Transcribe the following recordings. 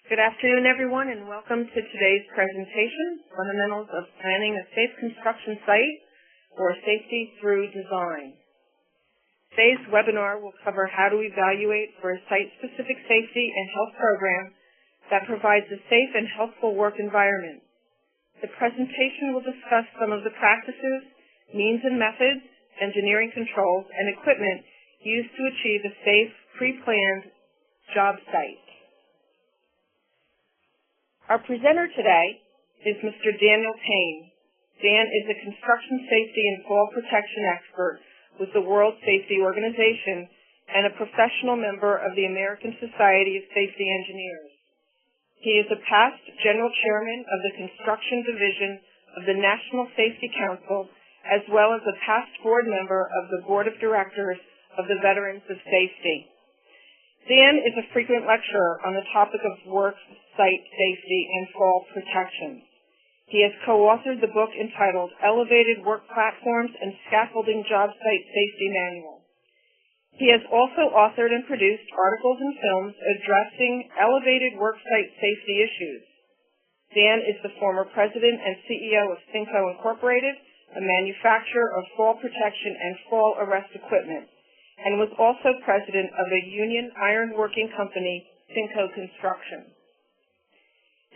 Good afternoon, everyone, and welcome to today's presentation, Fundamentals of Planning a Safe Construction Site or Safety Through Design. Today's webinar will cover how to evaluate for a site-specific safety and health program that provides a safe and healthful work environment. The presentation will discuss some of the practices, means and methods, engineering controls, and equipment used to achieve a safe, pre-planned job site. Our presenter today is Mr. Daniel Paine. Dan is a construction safety and fall protection expert with the World Safety Organization and a professional member of the American Society of Safety Engineers. He is a past general chairman of the construction division of the National Safety Council, as well as a past board member of the board of directors of the Veterans of Safety. Dan is a frequent lecturer on the topic of work site safety and fall protection. He has co-authored the book entitled Elevated Work Platforms and Scaffolding Job Site Safety Manual. He has also authored and produced articles and films addressing elevated work site safety issues. Dan is the former president and CEO of Cinco Incorporated, a manufacturer of fall protection and fall arrest equipment, and was also president of a union ironworking company, Cinco Construction.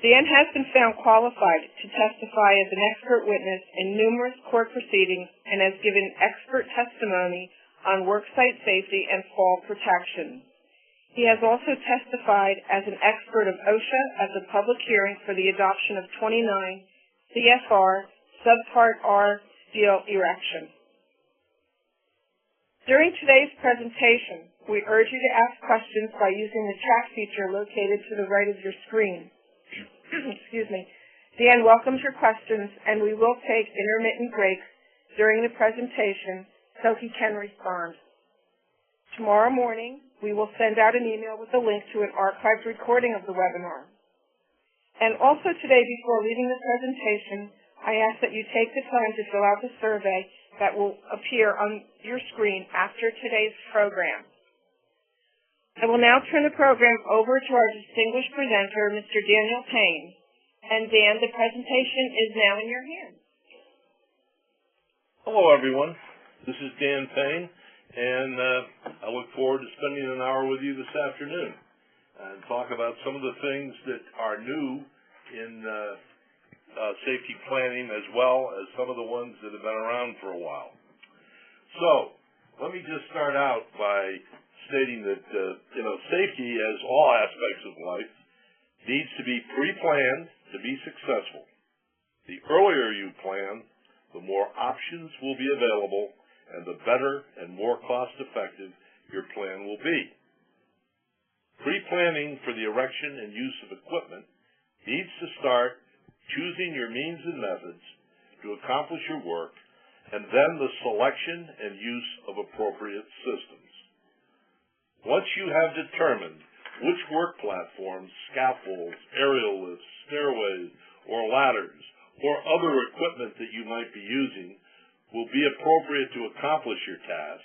Dan has been found qualified to testify as an expert witness in numerous court proceedings and has given expert testimony on worksite safety and fall protection. He has also testified as an expert of OSHA at the public hearing for the adoption of 29 CFR Subpart R steel erection. During today's presentation, we urge you to ask questions by using the chat feature located to the right of your screen. Excuse me. Dan welcomes your questions, and we will take intermittent breaks during the presentation so he can respond. Tomorrow morning, we will send out an email with a link to an archived recording of the webinar. And also today, before leaving the presentation, I ask that you take the time to fill out the survey that will appear on your screen after today's program. I will now turn the program over to our distinguished presenter, Mr. Daniel Paine. And Dan, the presentation is now in your hands. Hello, everyone. This is Dan Paine, and I look forward to spending an hour with you this afternoon and talk about some of the things that are new in safety planning, as well as some of the ones that have been around for a while. So, let me just start out by stating that, safety, as all aspects of life, needs to be pre-planned to be successful. The earlier you plan, the more options will be available, and the better and more cost-effective your plan will be. Pre-planning for the erection and use of equipment needs to start choosing your means and methods to accomplish your work, and then the selection and use of appropriate systems. Once you have determined which work platforms, scaffolds, aerial lifts, stairways, or ladders, or other equipment that you might be using will be appropriate to accomplish your task,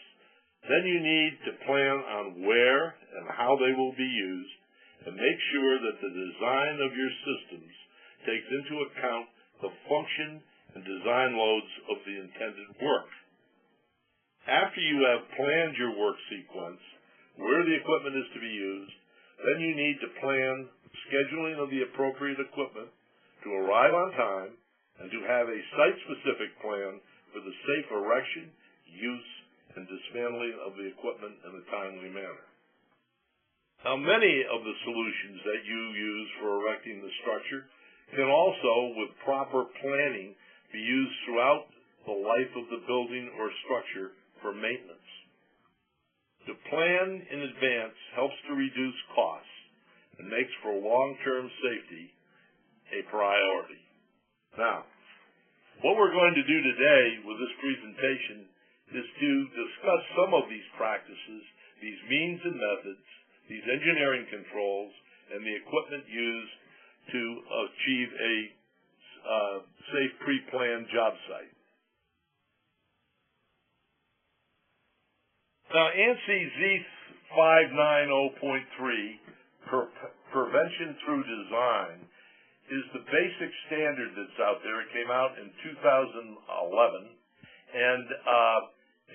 then you need to plan on where and how they will be used, and make sure that the design of your systems takes into account the function and design loads of the intended work. After you have planned your work sequence, where the equipment is to be used, then you need to plan scheduling of the appropriate equipment to arrive on time and to have a site-specific plan for the safe erection, use, and dismantling of the equipment in a timely manner. Now, many of the solutions that you use for erecting the structure can also, with proper planning, be used throughout the life of the building or structure for maintenance. To plan in advance helps to reduce costs and makes for long-term safety a priority. Now, what we're going to do today with this presentation is to discuss some of these practices, these means and methods, these engineering controls, and the equipment used to achieve a safe pre-planned job site. Now, ANSI Z590.3 prevention through design is the basic standard that's out there. It came out in 2011, and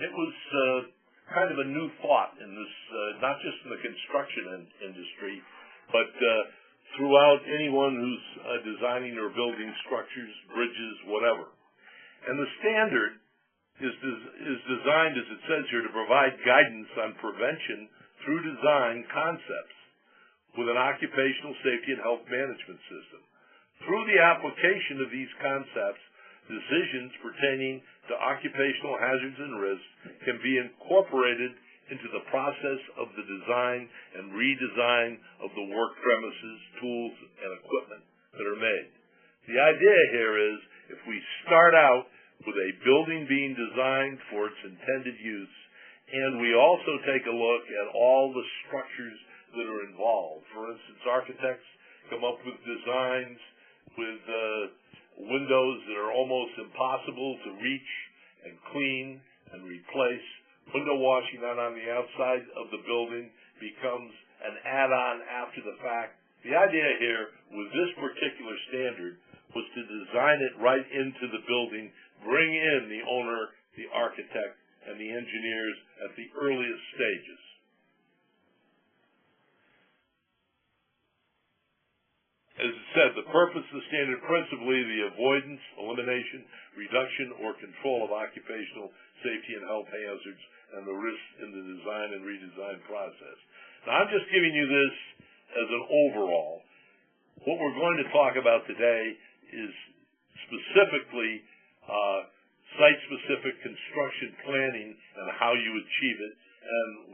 it was kind of a new thought in this, not just in the construction industry, but throughout anyone who's designing or building structures, bridges, whatever. And the standard is designed, as it says here, to provide guidance on prevention through design concepts with an occupational safety and health management system. Through the application of these concepts, decisions pertaining to occupational hazards and risks can be incorporated into the process of the design and redesign of the work premises, tools, and equipment that are made. The idea here is if we start out with a building being designed for its intended use, and we also take a look at all the structures that are involved. For instance, architects come up with designs with windows that are almost impossible to reach and clean and replace. Window washing out on the outside of the building becomes an add-on after the fact. The idea here with this particular standard was to design it right into the building, bring in the owner, the architect, and the engineers at the earliest stages. As it said, the purpose of the standard principally the avoidance, elimination, reduction, or control of occupational safety and health hazards and the risks in the design and redesign process. Now, I'm just giving you this as an overall. What we're going to talk about today is specifically site-specific construction planning and how you achieve it, and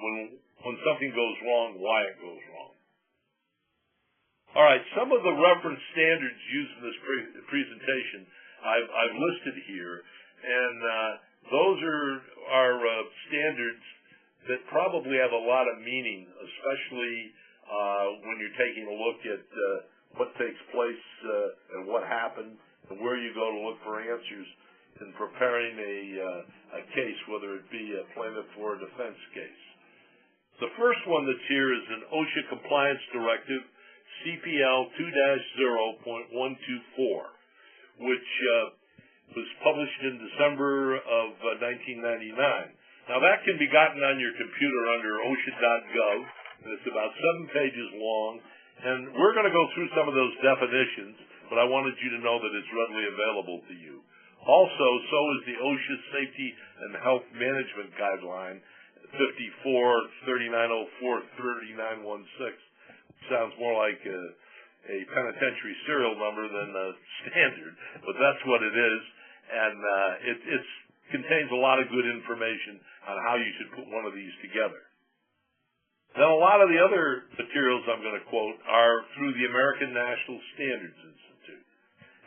when something goes wrong, why it goes wrong. All right, some of the reference standards used in this presentation I've listed here, and those are standards that probably have a lot of meaning, especially when you're taking a look at what takes place and what happened and where you go to look for answers in preparing a case, whether it be a plaintiff or a defense case. The first one that's here is an OSHA Compliance Directive, CPL 2-0.124, which was published in December of 1999. Now, that can be gotten on your computer under OSHA.gov, and it's about 7 pages long, and we're going to go through some of those definitions, but I wanted you to know that it's readily available to you. Also, so is the OSHA Safety and Health Management Guideline, 54-3904-3916. Sounds more like a penitentiary serial number than a standard, but that's what it is, and it contains a lot of good information on how you should put one of these together. Now, a lot of the other materials I'm going to quote are through the American National Standards Institute,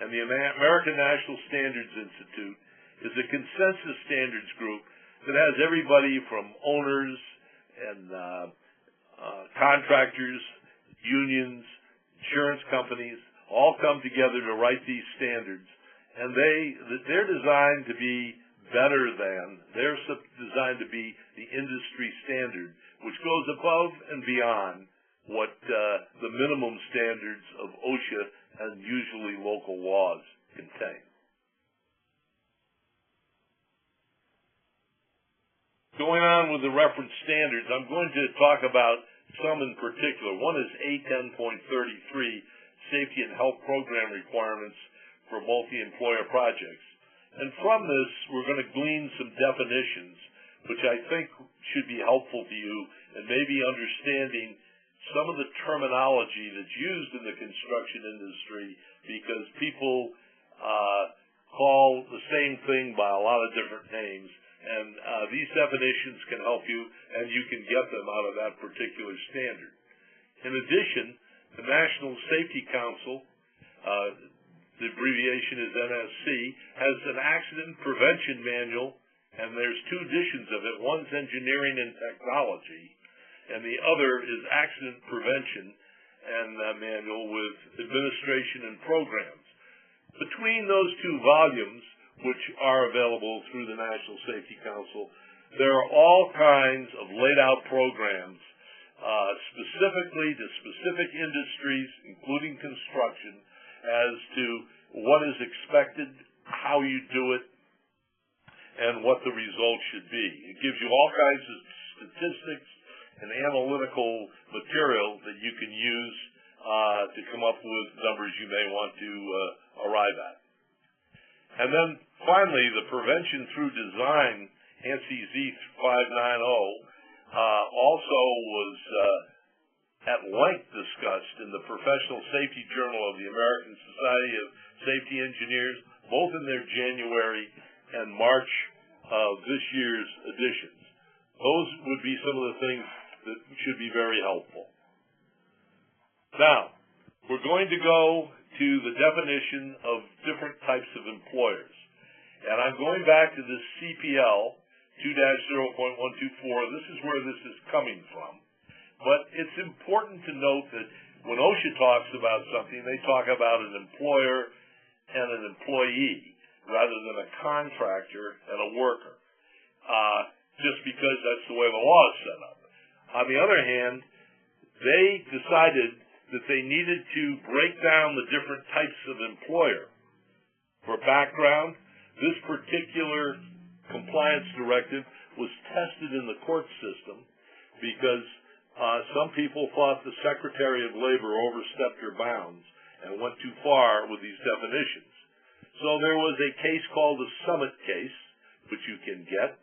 and the American National Standards Institute is a consensus standards group that has everybody from owners and contractors, unions, insurance companies, all come together to write these standards, and they're designed to be better than, they're designed to be the industry standard, which goes above and beyond what the minimum standards of OSHA and usually local laws contain. Going on with the reference standards, I'm going to talk about some in particular. One is A10.33, Safety and Health Program Requirements for Multi-Employer Projects. And from this, we're going to glean some definitions, which I think should be helpful to you and maybe understanding some of the terminology that's used in the construction industry, because people call the same thing by a lot of different names. And these definitions can help you, and you can get them out of that particular standard. In addition, the National Safety Council, the abbreviation is NSC, has an accident prevention manual, and there's 2 editions of it. One's engineering and technology, and the other is accident prevention and manual with administration and programs. Between those 2 volumes, which are available through the National Safety Council, there are all kinds of laid-out programs specifically to specific industries, including construction, as to what is expected, how you do it, and what the results should be. It gives you all kinds of statistics and analytical material that you can use to come up with numbers you may want to arrive at. And then finally, the prevention through design, ANSI Z590, also was at length discussed in the Professional Safety Journal of the American Society of Safety Engineers, both in their January and March of this year's editions. Those would be some of the things that should be very helpful. Now, we're going to go to the definition of different types of employers. And I'm going back to this CPL 2-0.124. This is where this is coming from. But it's important to note that when OSHA talks about something, they talk about an employer and an employee rather than a contractor and a worker, just because that's the way the law is set up. On the other hand, they decided that they needed to break down the different types of employer. For background, this particular compliance directive was tested in the court system because some people thought the Secretary of Labor overstepped her bounds and went too far with these definitions. So there was a case called the Summit case, which you can get,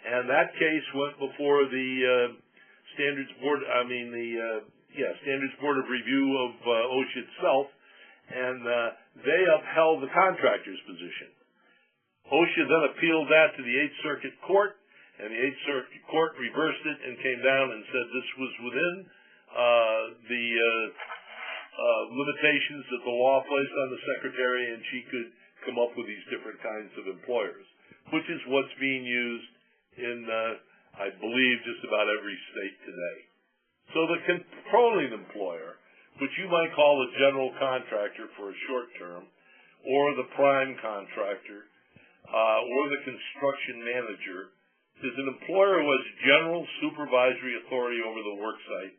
and that case went before the Standards Board of Review of OSHA itself, and they upheld the contractor's position. OSHA then appealed that to the Eighth Circuit Court, and the Eighth Circuit Court reversed it and came down and said this was within the limitations that the law placed on the Secretary, and she could come up with these different kinds of employers, which is what's being used in, I believe, just about every state today. So the controlling employer, which you might call a general contractor for a short term, or the prime contractor, or the construction manager, is an employer who has general supervisory authority over the worksite,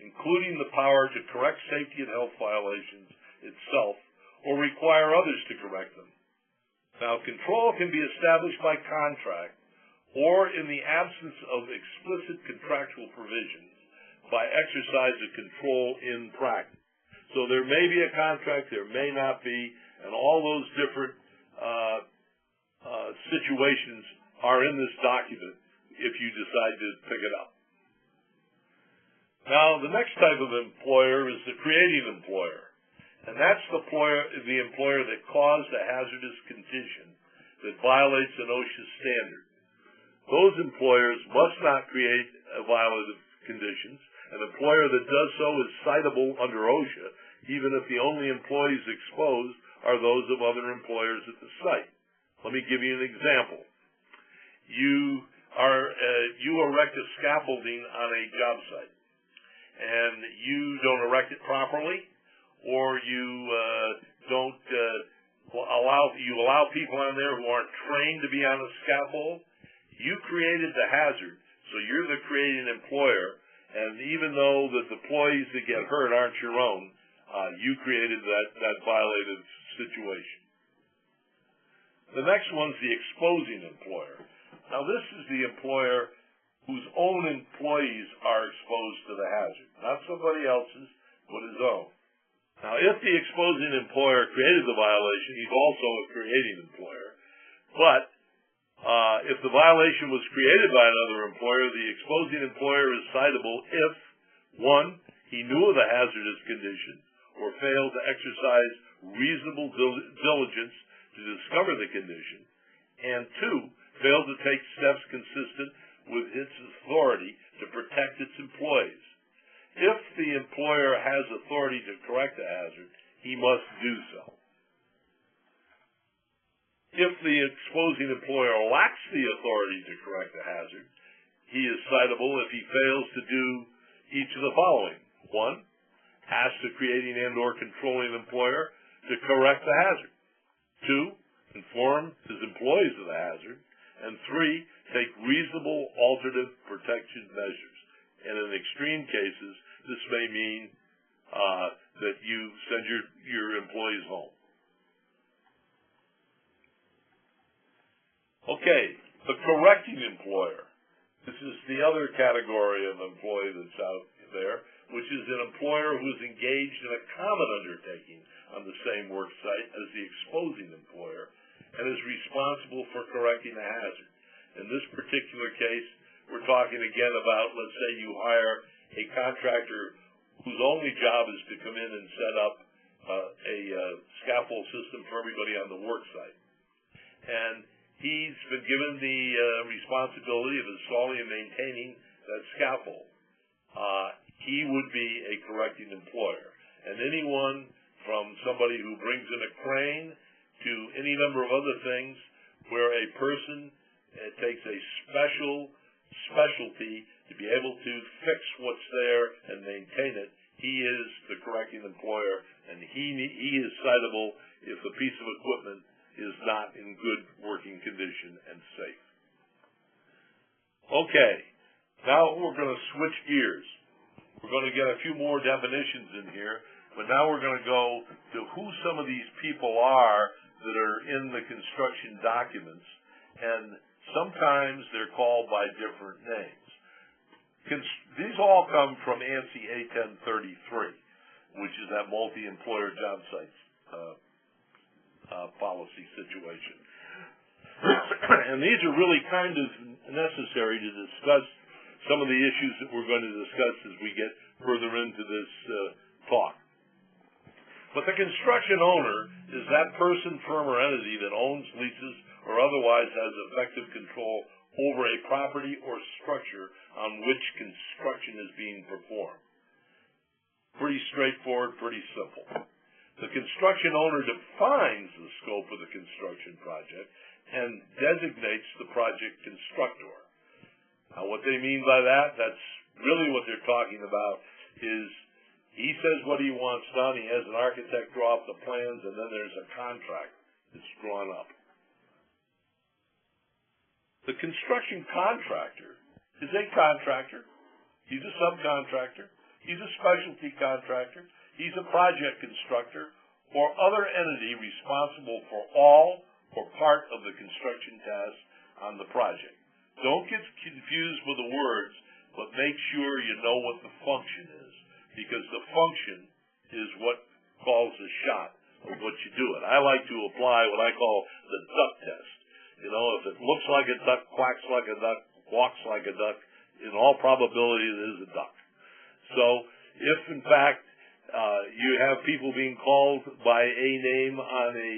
including the power to correct safety and health violations itself, or require others to correct them. Now, control can be established by contract, or in the absence of explicit contractual provisions, by exercise of control in practice. So there may be a contract, there may not be, and all those different situations are in this document if you decide to pick it up. Now, the next type of employer is the creating employer, and that's the employer that caused a hazardous condition that violates an OSHA standard. Those employers must not create violative conditions. An employer that does so is citable under OSHA, even if the only employees exposed are those of other employers at the site. Let me give you an example. You erect a scaffolding on a job site, and you don't erect it properly, or you allow people on there who aren't trained to be on a scaffold. You created the hazard, so you're the creating employer. And even though the employees that get hurt aren't your own, you created that violative situation. The next one's the exposing employer. Now, this is the employer whose own employees are exposed to the hazard, not somebody else's, but his own. Now, if the exposing employer created the violation, he's also a creating employer. But if the violation was created by another employer, the exposing employer is citable if, 1, he knew of the hazardous condition or failed to exercise reasonable diligence to discover the condition, and 2, failed to take steps consistent with its authority to protect its employees. If the employer has authority to correct the hazard, he must do so. If the exposing employer lacks the authority to correct the hazard, he is citable if he fails to do each of the following. 1, ask the creating and or controlling employer to correct the hazard. 2, inform his employees of the hazard. And 3, take reasonable alternative protection measures. and in extreme cases, this may mean that you send your employees home. Okay, the correcting employer. This is the other category of employee that's out there, which is an employer who is engaged in a common undertaking on the same work site as the exposing employer and is responsible for correcting a hazard. In this particular case, we're talking again about, let's say you hire a contractor whose only job is to come in and set up a scaffold system for everybody on the work site. And he's been given the responsibility of installing and maintaining that scaffold. He would be a correcting employer. And anyone from somebody who brings in a crane to any number of other things where a person takes a specialty to be able to fix what's there and maintain it, he is the correcting employer, and he is citable if the piece of equipment is not in good working condition and safe. Okay, now we're going to switch gears. We're going to get a few more definitions in here, but now we're going to go to who some of these people are that are in the construction documents, and sometimes they're called by different names. These all come from ANSI A1033, which is that multi-employer job sites policy situation. And these are really kind of necessary to discuss some of the issues that we're going to discuss as we get further into this talk. But the construction owner is that person, firm, or entity that owns, leases, or otherwise has effective control over a property or structure on which construction is being performed. Pretty straightforward, pretty simple. The construction owner defines the scope of the construction project and designates the project constructor. Now, what they mean by that, that's really what they're talking about, is he says what he wants done, he has an architect draw up the plans, and then there's a contract that's drawn up. The construction contractor is a contractor. He's a subcontractor. He's a specialty contractor. He's a project constructor or other entity responsible for all or part of the construction task on the project. Don't get confused with the words, but make sure you know what the function is, because the function is what calls the shot of what you do it. I like to apply what I call the duck test. You know, if it looks like a duck, quacks like a duck, walks like a duck, in all probability it is a duck. So if, in fact, you have people being called by a name on a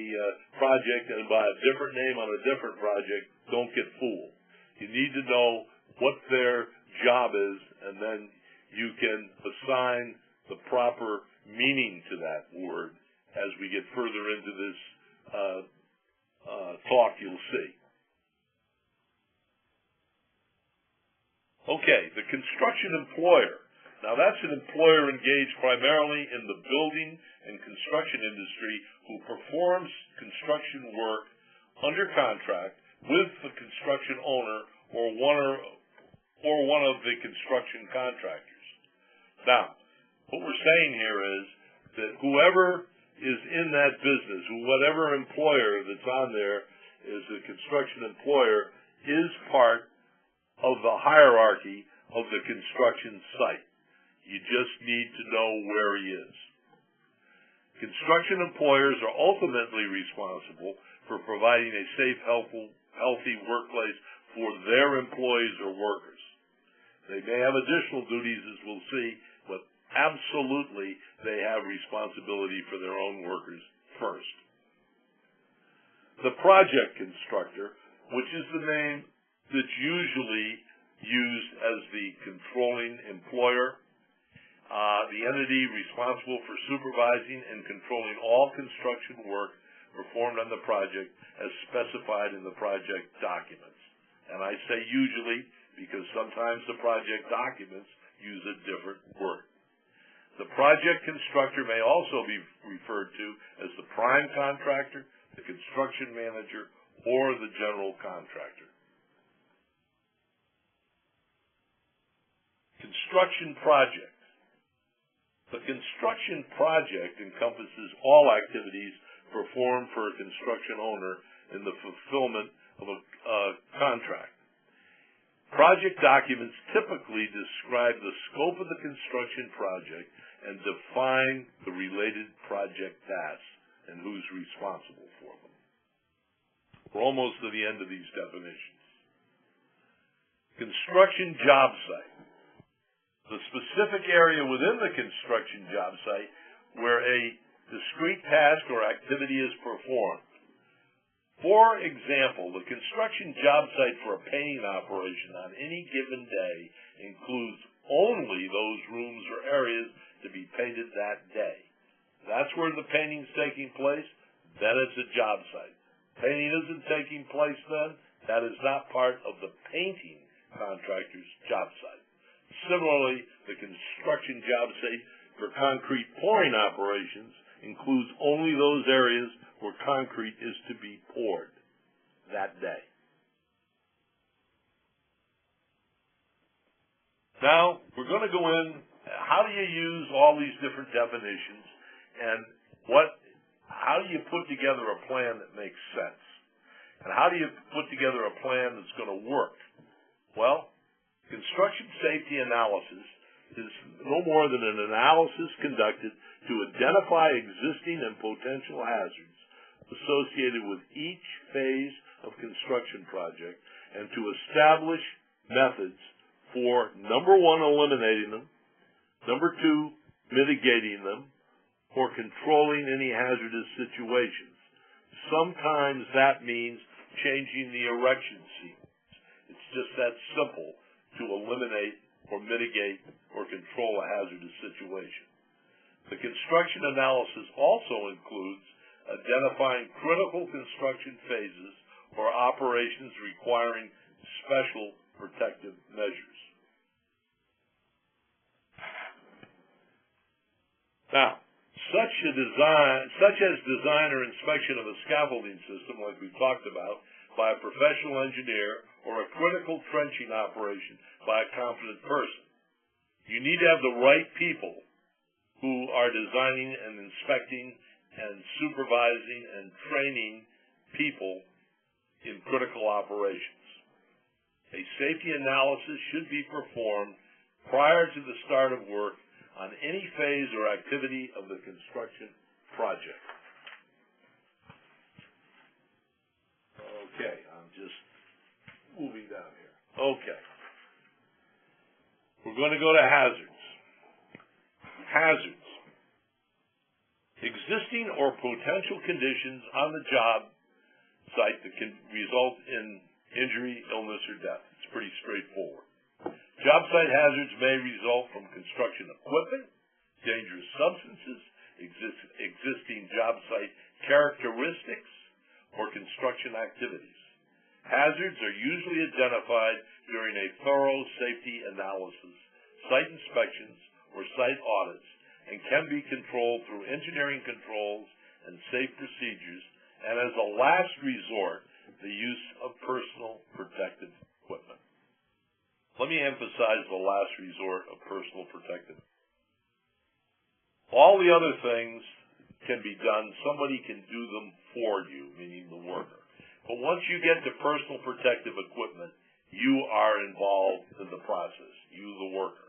project and by a different name on a different project, don't get fooled. You need to know what their job is, and then you can assign the proper meaning to that word as we get further into this talk, you'll see. Okay, the construction employer. Now, that's an employer engaged primarily in the building and construction industry who performs construction work under contract with the construction owner or one of the construction contractors. Now, what we're saying here is that whoever is in that business, whatever employer that's on there is a construction employer, is part of the hierarchy of the construction site. You just need to know where he is. Construction employers are ultimately responsible for providing a safe, healthy workplace for their employees or workers. They may have additional duties, as we'll see, but absolutely they have responsibility for their own workers first. The project constructor, which is the name that's usually used as the controlling employer, the entity responsible for supervising and controlling all construction work performed on the project as specified in the project documents. And I say usually because sometimes the project documents use a different word. The project constructor may also be referred to as the prime contractor, the construction manager, or the general contractor. Construction project. The construction project encompasses all activities performed for a construction owner in the fulfillment of a contract. Project documents typically describe the scope of the construction project and define the related project tasks and who's responsible for them. We're almost to the end of these definitions. Construction job site. The specific area within the construction job site where a discrete task or activity is performed. For example, the construction job site for a painting operation on any given day includes only those rooms or areas to be painted that day. That's where the painting's taking place, then it's a job site. Painting isn't taking place then, that is not part of the painting contractor's job site. Similarly, the construction job site for concrete pouring operations includes only those areas where concrete is to be poured that day. Now, we're going to go in, how do you use all these different definitions, and how do you put together a plan that makes sense? And how do you put together a plan that's going to work? Well, construction safety analysis is no more than an analysis conducted to identify existing and potential hazards associated with each phase of construction project and to establish methods for, number one, eliminating them, number two, mitigating them, or controlling any hazardous situations. Sometimes that means changing the erection sequence. It's just that simple to eliminate or mitigate or control a hazardous situation. The construction analysis also includes identifying critical construction phases or operations requiring special protective measures. Now, such as design or inspection of a scaffolding system, like we talked about, by a professional engineer, or a critical trenching operation by a competent person. You need to have the right people who are designing and inspecting and supervising and training people in critical operations. A safety analysis should be performed prior to the start of work on any phase or activity of the construction project. Okay, I'm just moving down here. Okay. We're going to go to hazards. Hazards. Existing or potential conditions on the job site that can result in injury, illness, or death. It's pretty straightforward. Job site hazards may result from construction equipment, dangerous substances, existing job site characteristics, or construction activities. Hazards are usually identified during a thorough safety analysis, site inspections, or site audits, and can be controlled through engineering controls and safe procedures, and as a last resort, the use of personal protective equipment. Let me emphasize the last resort of personal protective. All the other things can be done, somebody can do them for you, meaning the worker. But once you get to personal protective equipment, you are involved in the process, you the worker.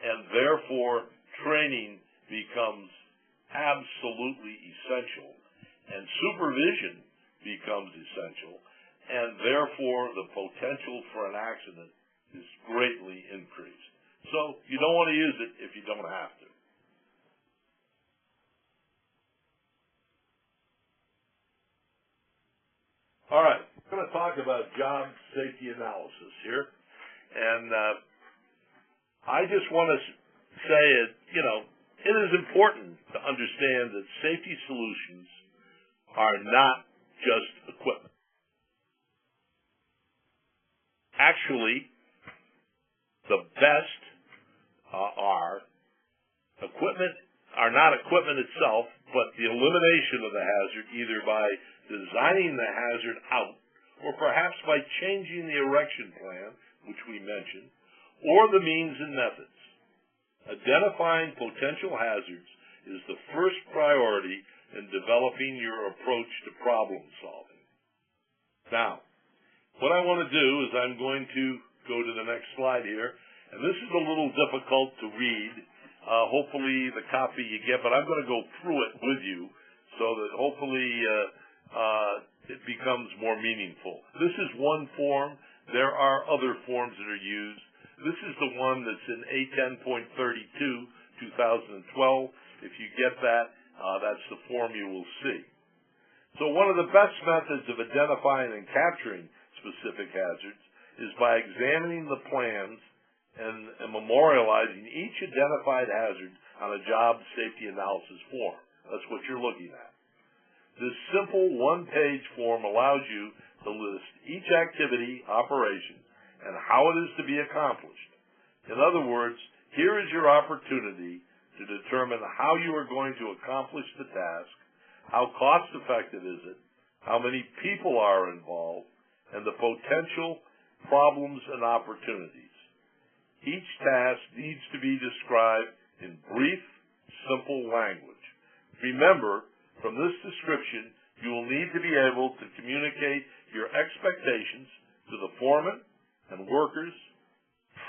And therefore, training becomes absolutely essential, and supervision becomes essential, and therefore the potential for an accident is greatly increased. So you don't want to use it if you don't have to. All right, I'm going to talk about job safety analysis here. And I just want to say it, it is important to understand that safety solutions are not just equipment. Actually, the best are not equipment itself, but the elimination of the hazard either by designing the hazard out or perhaps by changing the erection plan, which we mentioned, or the means and methods. Identifying potential hazards is the first priority in developing your approach to problem solving. Now, what I want to do is I'm going to go to the next slide here, and this is a little difficult to read. Hopefully the copy you get, but I'm going to go through it with you so that hopefully it becomes more meaningful. This is one form. There are other forms that are used. This is the one that's in A10.32, 2012. If you get that, that's the form you will see. So one of the best methods of identifying and capturing specific hazards is by examining the plans and memorializing each identified hazard on a job safety analysis form. That's what you're looking at. This simple one-page form allows you to list each activity, operation, and how it is to be accomplished. In other words, here is your opportunity to determine how you are going to accomplish the task, how cost-effective is it, how many people are involved, and the potential problems and opportunities. Each task needs to be described in brief, simple language. Remember, from this description, you will need to be able to communicate your expectations to the foreman and workers,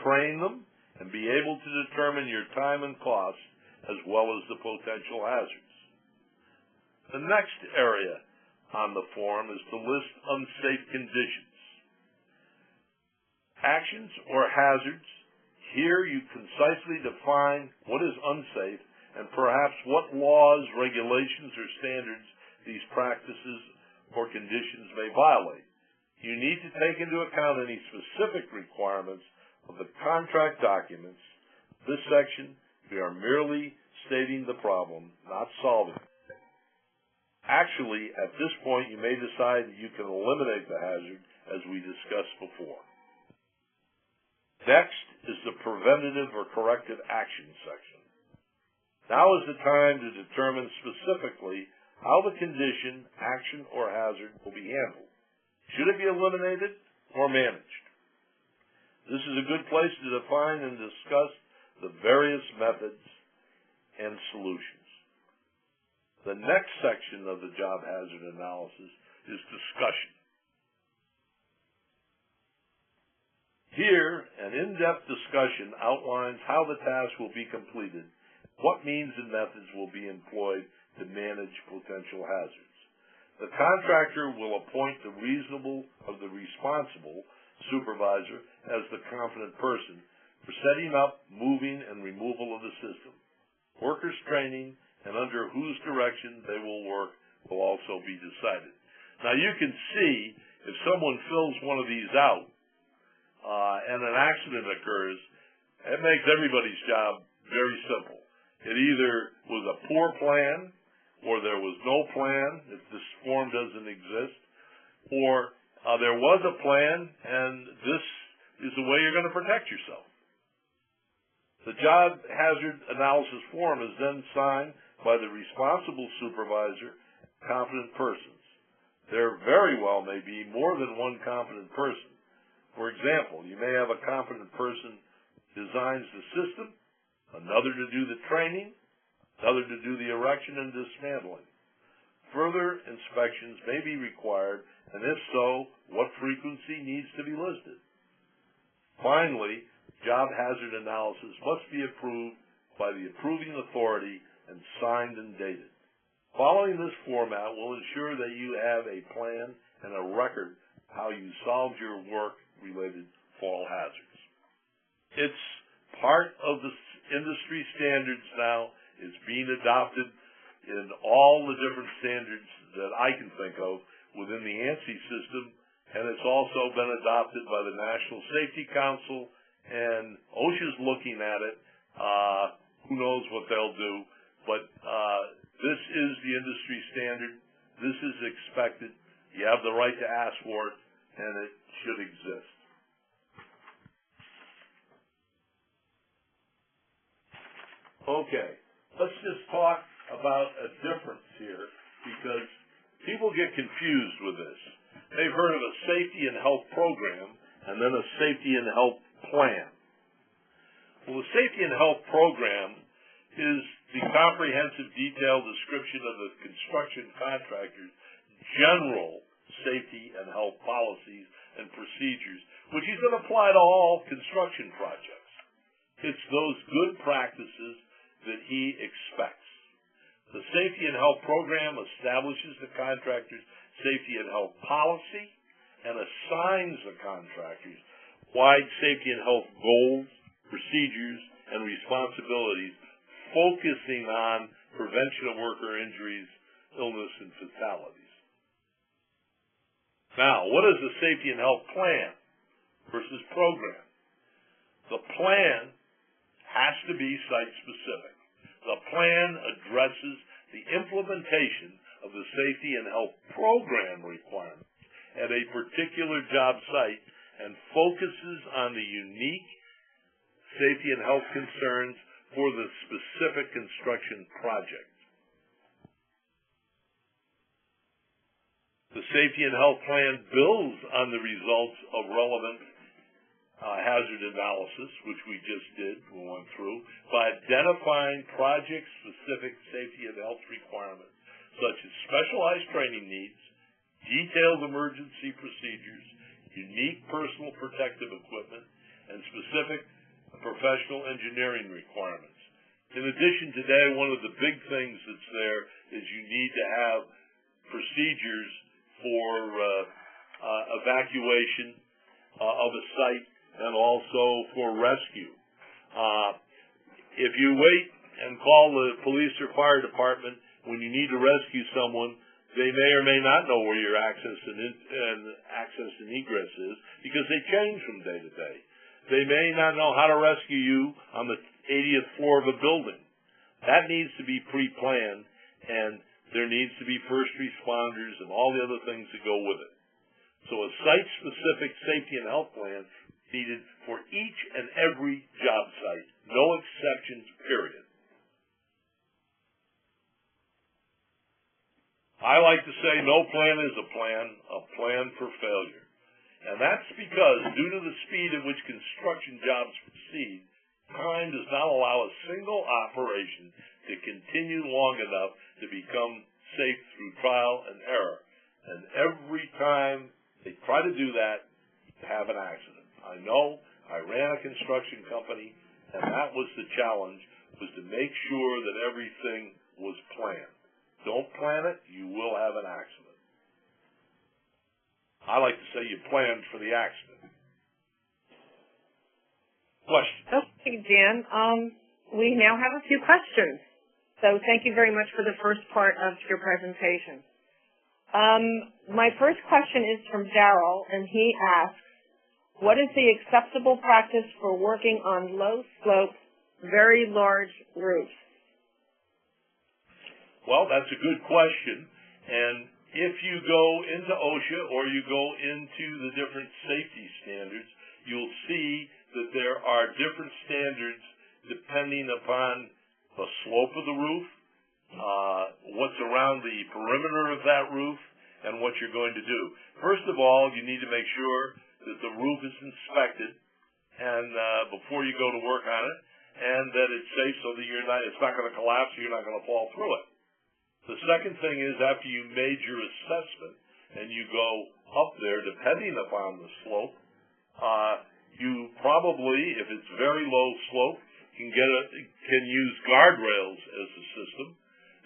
train them, and be able to determine your time and cost as well as the potential hazards. The next area on the form is to list unsafe conditions. Actions or hazards. Here you concisely define what is unsafe and perhaps what laws, regulations, or standards these practices or conditions may violate. You need to take into account any specific requirements of the contract documents. This section, we are merely stating the problem, not solving it. Actually, at this point, you may decide that you can eliminate the hazard, as we discussed before. Next is the preventative or corrective action section. Now is the time to determine specifically how the condition, action, or hazard will be handled. Should it be eliminated or managed? This is a good place to define and discuss the various methods and solutions. The next section of the job hazard analysis is discussion. Here, an in-depth discussion outlines how the task will be completed, what means and methods will be employed to manage potential hazards. The contractor will appoint the responsible supervisor as the competent person for setting up, moving, and removal of the system. Workers' training and under whose direction they will work will also be decided. Now you can see if someone fills one of these out and an accident occurs, it makes everybody's job very simple. It either was a poor plan or there was no plan if this form doesn't exist, or there was a plan and this is the way you're going to protect yourself. The job hazard analysis form is then signed by the responsible supervisor, competent persons. There very well may be more than one competent person. For example, you may have a competent person who designs the system, another to do the training, another to do the erection and dismantling. Further inspections may be required, and if so, what frequency needs to be listed. Finally, job hazard analysis must be approved by the approving authority and signed and dated. Following this format will ensure that you have a plan and a record how you solved your work-related fall hazards. It's part of the industry standards now. It's being adopted in all the different standards that I can think of within the ANSI system, and it's also been adopted by the National Safety Council, and OSHA's looking at it. Who knows what they'll do, but this is the industry standard. This is expected. You have the right to ask for it, and it should exist. Okay, let's just talk about a difference here, because people get confused with this. They've heard of a safety and health program and then a safety and health plan. Well, the Safety and Health Program is the comprehensive detailed description of the construction contractor's general safety and health policies and procedures, which he's going to apply to all construction projects. It's those good practices that he expects. The Safety and Health Program establishes the contractor's safety and health policy and assigns the contractors wide safety and health goals, procedures, and responsibilities, focusing on prevention of worker injuries, illness, and fatalities. Now, what is the Safety and Health Plan versus program? The plan has to be site-specific. The plan addresses the implementation of the Safety and Health Program requirements at a particular job site and focuses on the unique safety and health concerns for the specific construction project. The Safety and Health Plan builds on the results of relevant hazard analysis, which we just did, we went through, by identifying project-specific safety and health requirements, such as specialized training needs, detailed emergency procedures, unique personal protective equipment, and specific professional engineering requirements. In addition, today, one of the big things that's there is you need to have procedures for evacuation of a site and also for rescue. If you wait and call the police or fire department when you need to rescue someone, they may or may not know where your access and egress is because they change from day to day. They may not know how to rescue you on the 80th floor of a building. That needs to be pre-planned, and there needs to be first responders and all the other things that go with it. So a site-specific safety and health plan needed for each and every job site, no exceptions, period. I like to say no plan is a plan for failure. And that's because due to the speed at which construction jobs proceed, time does not allow a single operation to continue long enough to become safe through trial and error. And every time they try to do that, you have an accident. I know I ran a construction company, and that was the challenge, was to make sure that everything was planned. Don't plan it, you will have an accident. I like to say you planned for the accident. Question? Okay, Dan. We now have a few questions. So thank you very much for the first part of your presentation. My first question is from Darrell, and he asks, what is the acceptable practice for working on low-slope, very large roofs? Well, that's a good question. And if you go into OSHA or you go into the different safety standards, you'll see that there are different standards depending upon the slope of the roof, what's around the perimeter of that roof, and what you're going to do. First of all, you need to make sure that the roof is inspected and before you go to work on it, and that it's safe so that it's not going to collapse or you're not going to fall through it. The second thing is after you made your assessment and you go up there, depending upon the slope, you probably, if it's very low slope, can use guardrails as a system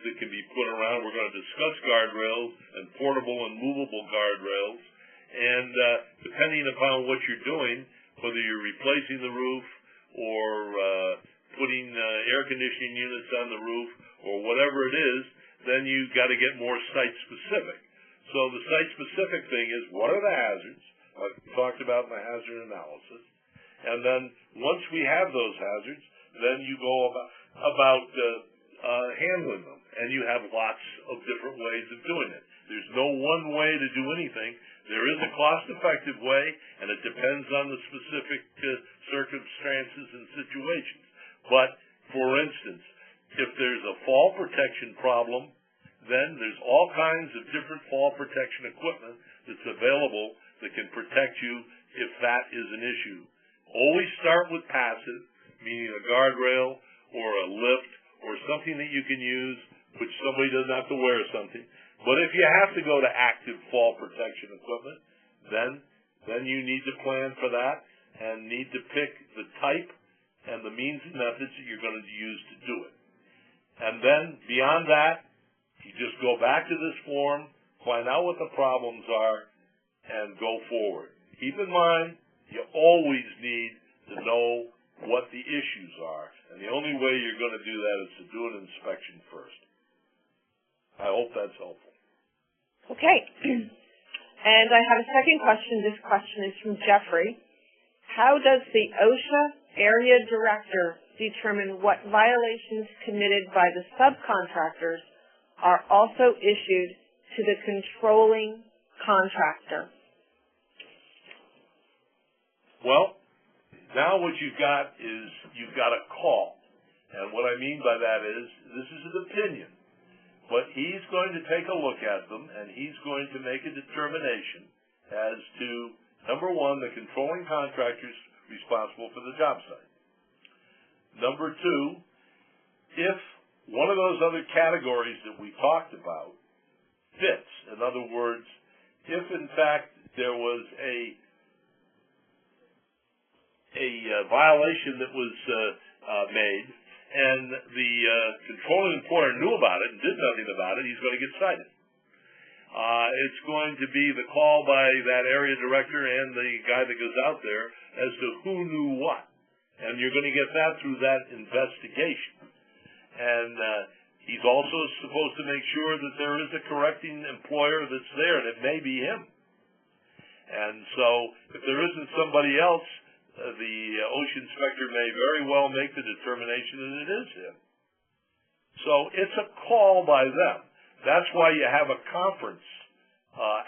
that can be put around. We're going to discuss guardrails and portable and movable guardrails. And depending upon what you're doing, whether you're replacing the roof or putting air conditioning units on the roof or whatever it is, then you've got to get more site-specific. So the site-specific thing is, what are the hazards, like we talked about in the hazard analysis, and then once we have those hazards, then you go about handling them, and you have lots of different ways of doing it. There's no one way to do anything. There is a cost-effective way, and it depends on the specific circumstances and situations. But, for instance, if there's a fall protection problem, then there's all kinds of different fall protection equipment that's available that can protect you if that is an issue. Always start with passive, meaning a guardrail or a lift or something that you can use, which somebody doesn't have to wear something. But if you have to go to active fall protection equipment, then you need to plan for that and need to pick the type and the means and methods that you're going to use to do it. And then beyond that, you just go back to this form, find out what the problems are, and go forward. Keep in mind, you always need to know what the issues are, and the only way you're going to do that is to do an inspection first. I hope that's helpful. Okay. And I have a second question. This question is from Jeffrey. How does the OSHA area director determine what violations committed by the subcontractors are also issued to the controlling contractor? Well, now what you've got is you've got a call. And what I mean by that is this is an opinion. But he's going to take a look at them, and he's going to make a determination as to, number one, the controlling contractor's responsible for the job site. Number two, if one of those other categories that we talked about fits, in other words, if in fact there was a violation that was made, and the controlling employer knew about it and did nothing about it, he's going to get cited. It's going to be the call by that area director and the guy that goes out there as to who knew what. And you're going to get that through that investigation. And he's also supposed to make sure that there is a correcting employer that's there, and it may be him. And so if there isn't somebody else, the OSHA inspector may very well make the determination that it is him. So it's a call by them. That's why you have a conference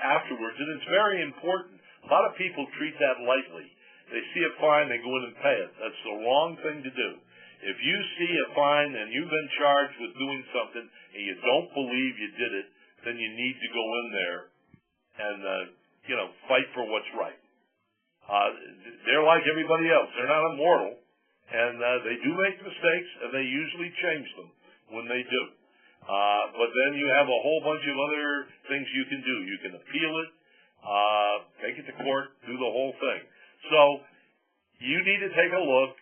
afterwards, and it's very important. A lot of people treat that lightly. They see a fine, they go in and pay it. That's the wrong thing to do. If you see a fine and you've been charged with doing something and you don't believe you did it, then you need to go in there and fight for what's right. They're like everybody else. They're not immortal, and they do make mistakes, and they usually change them when they do. But then you have a whole bunch of other things you can do. You can appeal it, take it to court, do the whole thing. So you need to take a look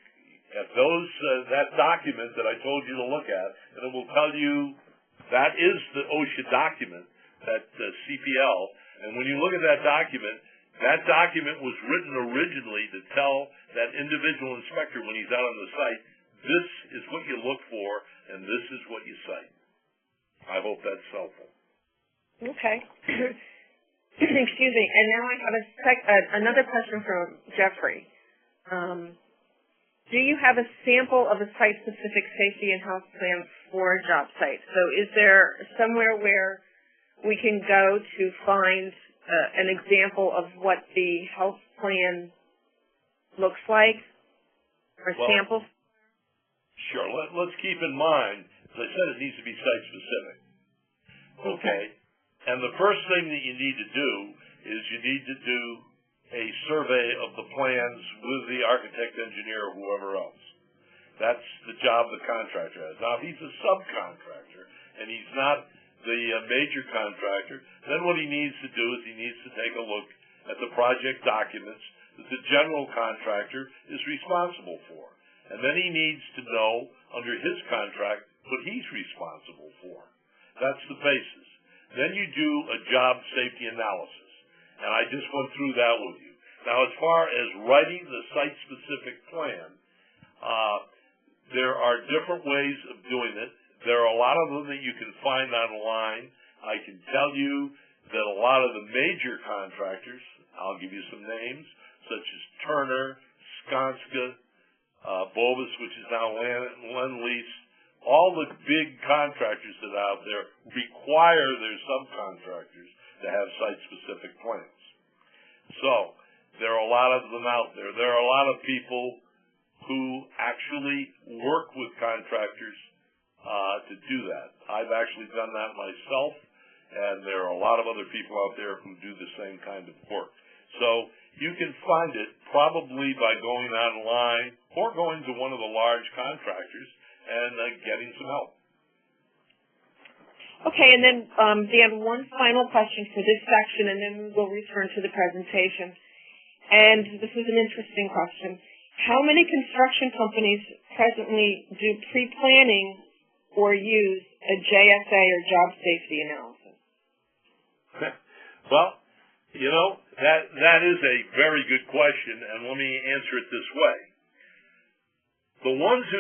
at that document that I told you to look at, and it will tell you that is the OSHA document, that CPL. And when you look at that document was written originally to tell that individual inspector when he's out on the site, this is what you look for, and this is what you cite. I hope that's helpful. Okay. Excuse me. And now I have another question from Jeffrey. Do you have a sample of a site-specific safety and health plan for a job site? So is there somewhere where we can go to find an example of what the health plan looks like, or samples? Sure. Let's keep in mind, as I said, it needs to be site-specific. Okay. And the first thing that you need to do is you need to do a survey of the plans with the architect, engineer, or whoever else. That's the job the contractor has. Now, if he's a subcontractor and he's not the major contractor, then what he needs to do is he needs to take a look at the project documents that the general contractor is responsible for. And then he needs to know, under his contract, what he's responsible for. That's the basis. Then you do a job safety analysis. And I just went through that with you. Now, as far as writing the site-specific plan, there are different ways of doing it. There are a lot of them that you can find online. I can tell you that a lot of the major contractors, I'll give you some names, such as Turner, Skanska, Bovis, which is now Lend-Lease, all the big contractors that are out there require their subcontractors to have site-specific plans. So there are a lot of them out there. There are a lot of people who actually work with contractors to do that. I've actually done that myself, and there are a lot of other people out there who do the same kind of work. So you can find it probably by going online or going to one of the large contractors and getting some help. Okay, and then, Dan, one final question for this section, and then we'll return to the presentation. And this is an interesting question. How many construction companies presently do pre-planning or use a JSA or job safety analysis? Well, you know, that is a very good question, and let me answer it this way. The ones who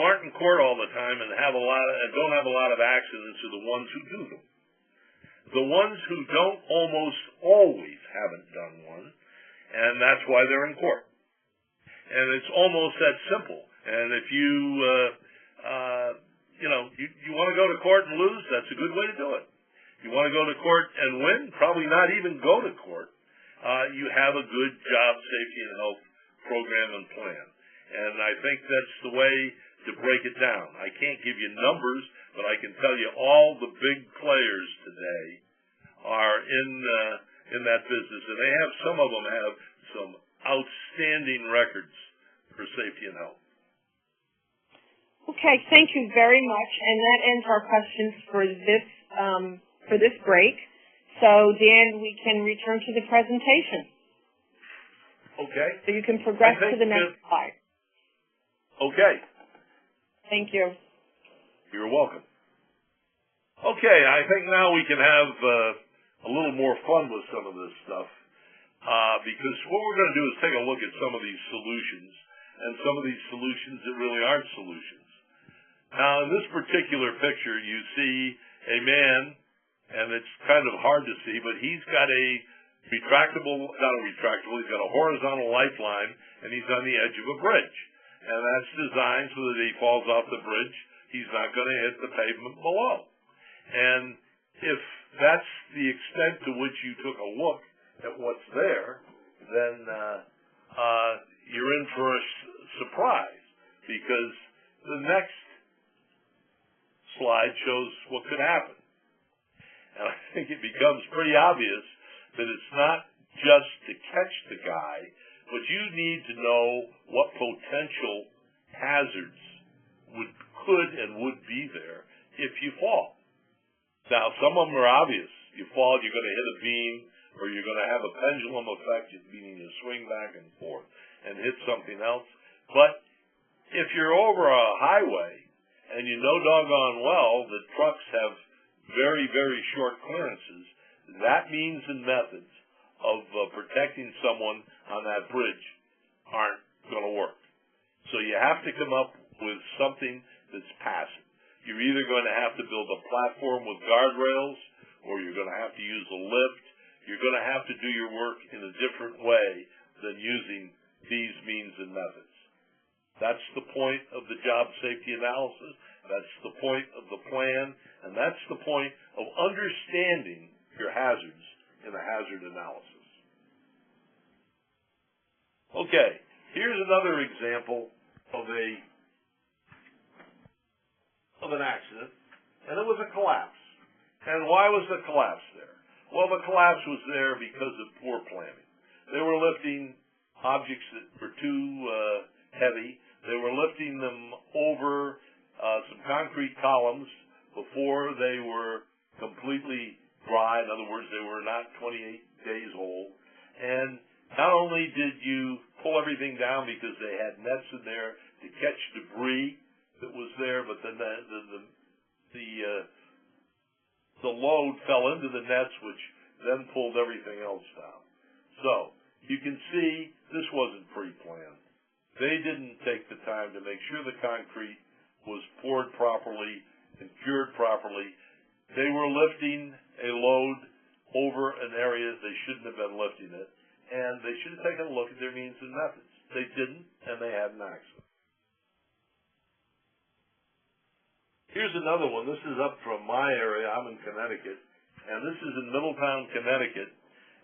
aren't in court all the time and don't have a lot of accidents are the ones who do them. The ones who don't almost always haven't done one, and that's why they're in court. And it's almost that simple. And if you want to go to court and lose, that's a good way to do it. You want to go to court and win, probably not even go to court. You have a good job safety and health program and plan. And I think that's the way to break it down. I can't give you numbers, but I can tell you all the big players today are in that business, and some of them have some outstanding records for safety and health. Okay, thank you very much, and that ends our questions for this break. So, Dan, we can return to the presentation. Okay. So you can progress to the next slide. Okay. Thank you. You're welcome. Okay, I think now we can have a little more fun with some of this stuff, because what we're going to do is take a look at some of these solutions, and some of these solutions that really aren't solutions. Now, in this particular picture, you see a man, and it's kind of hard to see, but he's got he's got a horizontal lifeline, and he's on the edge of a bridge. And that's designed so that if he falls off the bridge, he's not going to hit the pavement below. And if that's the extent to which you took a look at what's there, then you're in for a surprise, because the next slide shows what could happen. And I think it becomes pretty obvious that it's not just to catch the guy, but you need to know what potential hazards could and would be there if you fall. Now, some of them are obvious. You fall, you're going to hit a beam, or you're going to have a pendulum effect, meaning you swing back and forth and hit something else. But if you're over a highway, and you know doggone well that trucks have very, very short clearances, that means and methods of protecting someone on that bridge aren't going to work. So you have to come up with something that's passive. You're either going to have to build a platform with guardrails, or you're going to have to use a lift. You're going to have to do your work in a different way than using these means and methods. That's the point of the job safety analysis. That's the point of the plan, and that's the point of understanding your hazards in a hazard analysis. Okay, here's another example of an accident, and it was a collapse. And why was the collapse there? Well, the collapse was there because of poor planning. They were lifting objects that were too heavy. They were lifting them over some concrete columns before they were completely dry. In other words, they were not 28 days old. And not only did you pull everything down because they had nets in there to catch debris that was there, but then the load fell into the nets, which then pulled everything else down. So you can see this wasn't pre-planned. They didn't take the time to make sure the concrete was poured properly and cured properly. They were lifting a load over an area they shouldn't have been lifting it, and they should have taken a look at their means and methods. They didn't, and they had an accident. Here's another one. This is up from my area. I'm in Connecticut, and this is in Middletown, Connecticut.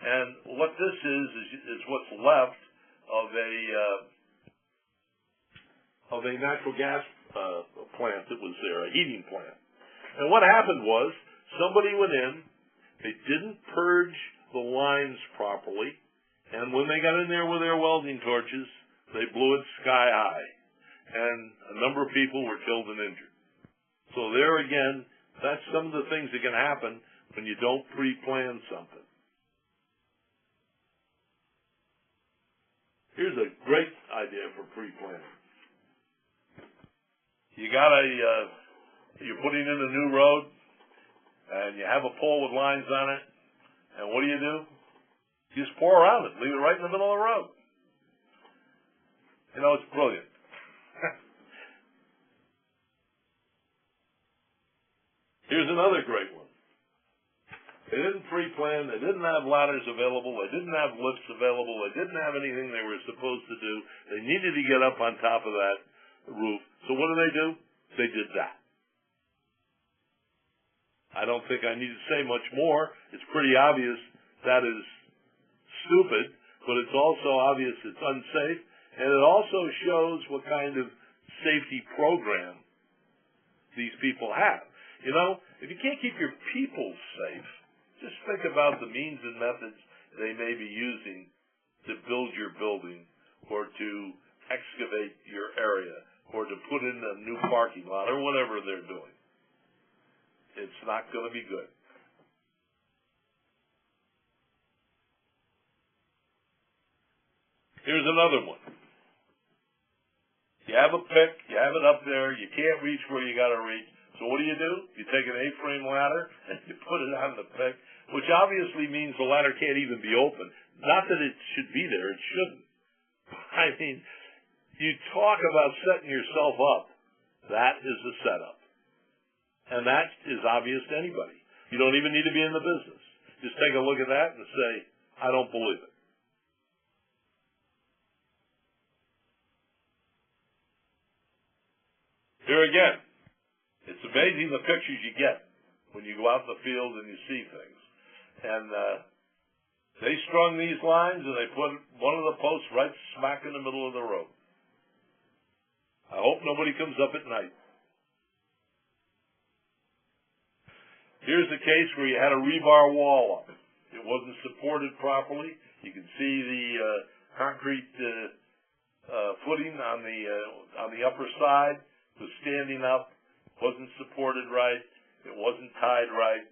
And what this is what's left of a natural gas plant that was there, a heating plant. And what happened was somebody went in, they didn't purge the lines properly, and when they got in there with their welding torches, they blew it sky high, and a number of people were killed and injured. So there again, that's some of the things that can happen when you don't pre-plan something. Here's a great idea for pre-planning. You're putting in a new road, and you have a pole with lines on it, and what do? You just pour around it, leave it right in the middle of the road. You know, it's brilliant. Here's another great one. They didn't pre-plan, they didn't have ladders available, they didn't have lifts available, they didn't have anything they were supposed to do. They needed to get up on top of that roof. So what do? They did that. I don't think I need to say much more. It's pretty obvious that is stupid, but it's also obvious it's unsafe, and it also shows what kind of safety program these people have. You know, if you can't keep your people safe, just think about the means and methods they may be using to build your building or to excavate your area or to put in a new parking lot or whatever they're doing. It's not going to be good. Here's another one. You have a pick, you have it up there, you can't reach where you got to reach. So what do? You take an A-frame ladder and you put it on the pick, which obviously means the ladder can't even be open. Not that it should be there, it shouldn't. I mean, you talk about setting yourself up. That is the setup. And that is obvious to anybody. You don't even need to be in the business. Just take a look at that and say, I don't believe it. Here again, it's amazing the pictures you get when you go out in the field and you see things. And they strung these lines and they put one of the posts right smack in the middle of the road. I hope nobody comes up at night. Here's the case where you had a rebar wall up. It wasn't supported properly. You can see the concrete footing on the upper side was standing up, wasn't supported right, it wasn't tied right,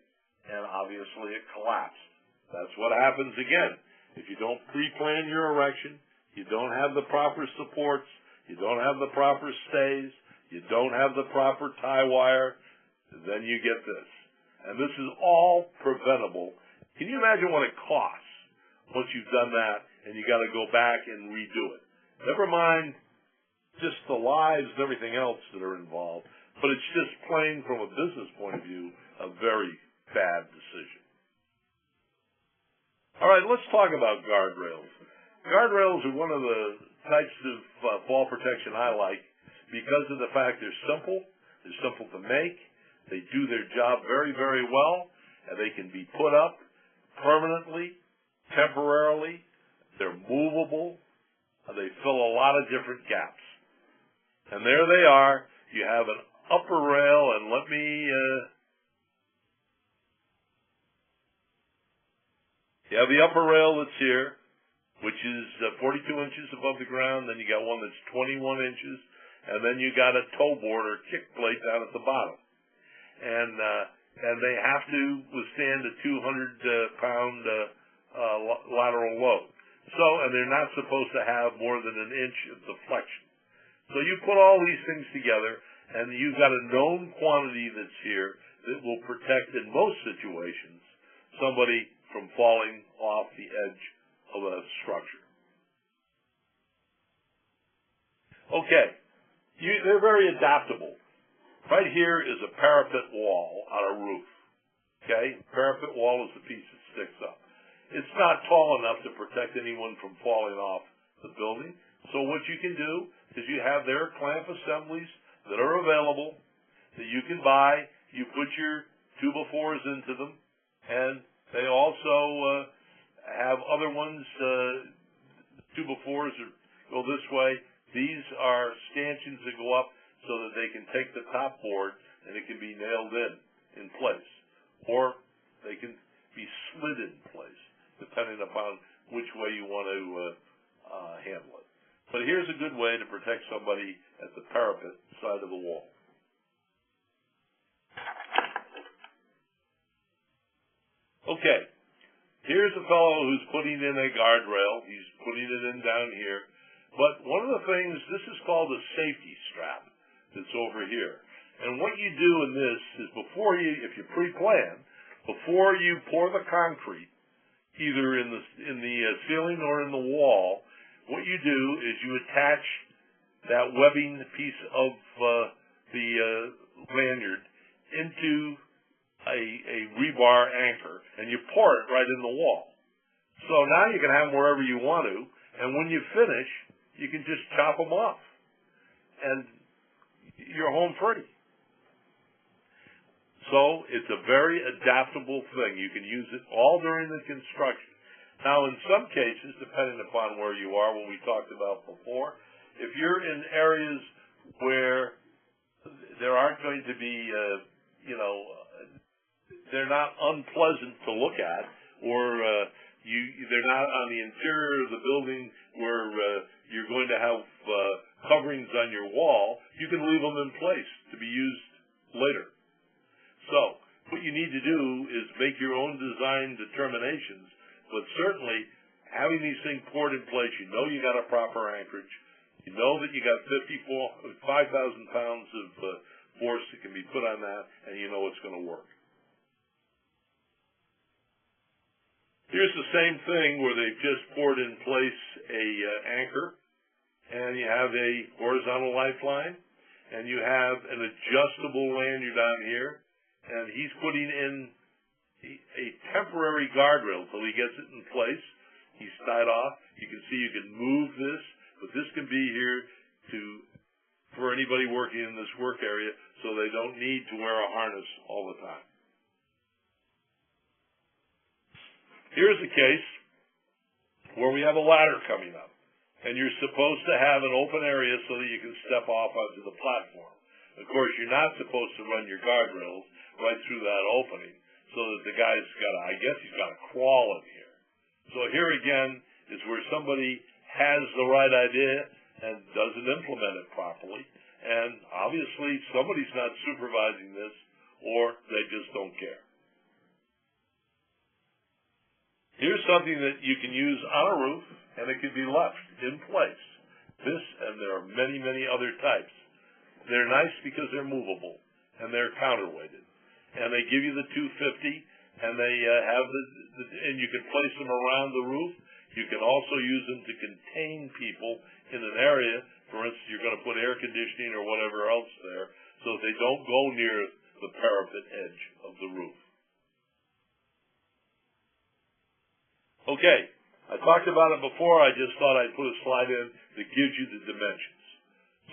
and obviously it collapsed. That's what happens again. If you don't pre-plan your erection, you don't have the proper supports, you don't have the proper stays, you don't have the proper tie wire, then you get this. And this is all preventable. Can you imagine what it costs once you've done that and you got to go back and redo it? Never mind just the lives and everything else that are involved, but it's just plain from a business point of view, a very bad decision. All right, let's talk about guardrails. Guardrails are one of the types of fall protection I like because of the fact they're simple to make, they do their job very, very well, and they can be put up permanently, temporarily, they're movable, and they fill a lot of different gaps. And there they are. You have an upper rail, and you have the upper rail that's here, which is 42 inches above the ground. Then you got one that's 21 inches, and then you got a toe board or kick plate down at the bottom. And they have to withstand a 200-pound lateral load. And they're not supposed to have more than an inch of deflection. So you put all these things together, and you've got a known quantity that's here that will protect, in most situations, somebody from falling off the edge of a structure. Okay, they're very adaptable. Right here is a parapet wall on a roof. Okay, parapet wall is the piece that sticks up. It's not tall enough to protect anyone from falling off the building. So what you can do is you have their clamp assemblies that are available that you can buy. You put your 2x4s into them, and they also have other ones. 2x4s go this way. These are stanchions that go up so that they can take the top board and it can be nailed in place, or they can be slid in place depending upon which way you want to handle it. But here's a good way to protect somebody at the parapet side of the wall. Okay, here's a fellow who's putting in a guardrail. He's putting it in down here. But one of the things, this is called a safety strap that's over here. And what you do in this is before you, if you pre-plan, before you pour the concrete, either in the ceiling or in the wall, what you do is you attach that webbing piece of the lanyard into a rebar anchor, and you pour it right in the wall. So now you can have them wherever you want to, and when you finish, you can just chop them off, and you're home free. So it's a very adaptable thing. You can use it all during the construction. Now, in some cases, depending upon where you are, what we talked about before, if you're in areas where there aren't going to be, they're not unpleasant to look at, or they're not on the interior of the building where you're going to have coverings on your wall, you can leave them in place to be used later. So what you need to do is make your own design determinations, but certainly having these things poured in place, you know you got a proper anchorage, you know that you got 5,000 pounds of force that can be put on that, and you know it's going to work. Here's the same thing where they've just poured in place a anchor, and you have a horizontal lifeline, and you have an adjustable lanyard on here, and he's putting in a temporary guardrail until he gets it in place. He's tied off. You can see you can move this, but this can be here for anybody working in this work area, so they don't need to wear a harness all the time. Here's a case where we have a ladder coming up, and you're supposed to have an open area so that you can step off onto the platform. Of course, you're not supposed to run your guardrails right through that opening so that the guy's he's got to crawl in here. So here again is where somebody has the right idea and doesn't implement it properly, and obviously somebody's not supervising this, or they just don't care. Here's something that you can use on a roof, and it can be left in place. This, and there are many, many other types. They're nice because they're movable, and they're counterweighted. And they give you the 250, and they and you can place them around the roof. You can also use them to contain people in an area. For instance, you're going to put air conditioning or whatever else there, so that they don't go near the parapet edge of the roof. Okay, I talked about it before. I just thought I'd put a slide in that gives you the dimensions.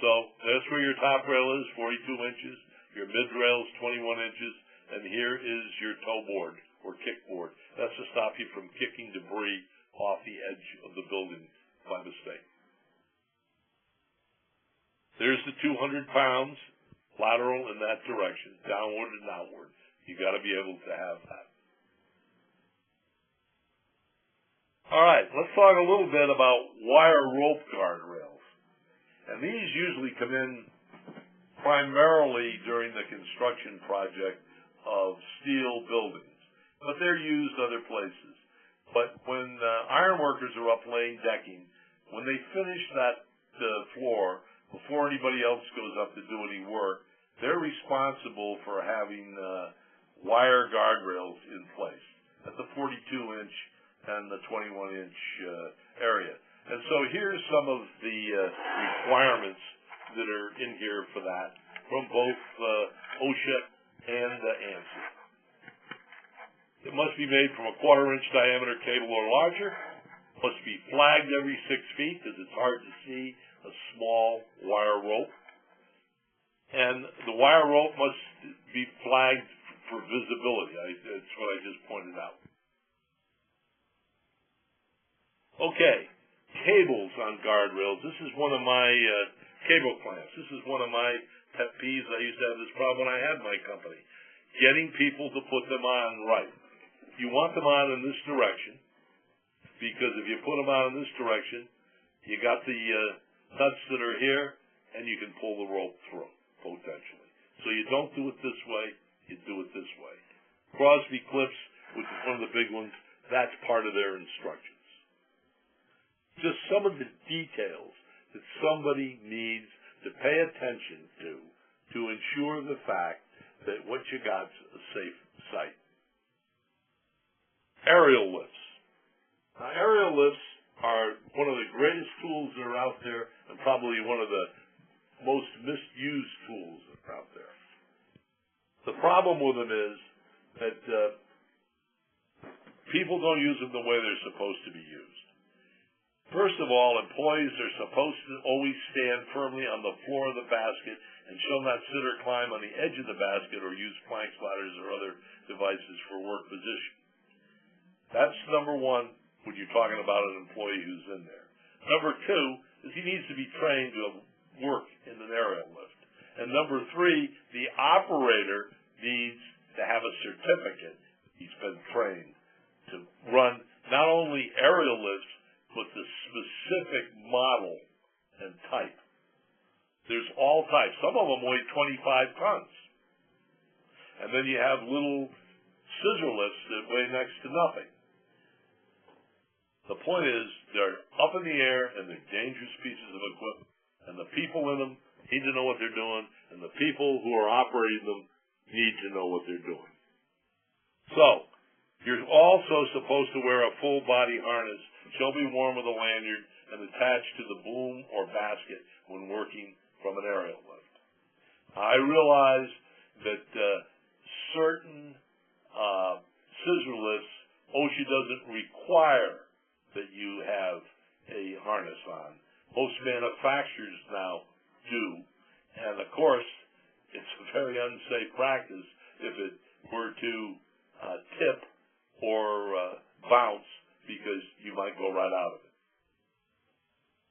So that's where your top rail is, 42 inches. Your mid rail is 21 inches. And here is your toe board or kick board. That's to stop you from kicking debris off the edge of the building by mistake. There's the 200 pounds lateral in that direction, downward and outward. You got to be able to have that. All right, let's talk a little bit about wire rope guardrails. And these usually come in primarily during the construction project of steel buildings, but they're used other places. But when iron workers are up laying decking, when they finish that floor, before anybody else goes up to do any work, they're responsible for having wire guardrails in place at the 42-inch and the 21-inch area. And so here's some of the requirements that are in here for that from both OSHA and ANSI. It must be made from a 1/4-inch diameter cable or larger. Must be flagged every 6 feet because it's hard to see a small wire rope. And the wire rope must be flagged for visibility. That's what I just pointed out. Okay, cables on guardrails. This is one of my cable clamps. This is one of my pet peeves. I used to have this problem when I had my company. Getting people to put them on right. You want them on in this direction, because if you put them on in this direction, you got the nuts that are here, and you can pull the rope through, potentially. So you don't do it this way, you do it this way. Crosby clips, which is one of the big ones, that's part of their instructions. Just some of the details that somebody needs to pay attention to ensure the fact that what you got's a safe site. Aerial lifts. Now, aerial lifts are one of the greatest tools that are out there and probably one of the most misused tools that are out there. The problem with them is that people don't use them the way they're supposed to be used. First of all, employees are supposed to always stand firmly on the floor of the basket and shall not sit or climb on the edge of the basket or use planks, ladders, or other devices for work position. That's number one when you're talking about an employee who's in there. Number two is he needs to be trained to work in an aerial lift. And number three, the operator needs to have a certificate. He's been trained to run not only aerial lifts, but the specific model and type. There's all types. Some of them weigh 25 tons. And then you have little scissor lifts that weigh next to nothing. The point is, they're up in the air and they're dangerous pieces of equipment. And the people in them need to know what they're doing, and the people who are operating them need to know what they're doing. So, you're also supposed to wear a full body harness, shall be worn with a lanyard, and attached to the boom or basket when working from an aerial lift. I realize that certain scissor lifts, OSHA doesn't require that you have a harness on. Most manufacturers now do, and of course, it's a very unsafe practice if it were to tip or bounce, because you might go right out of it.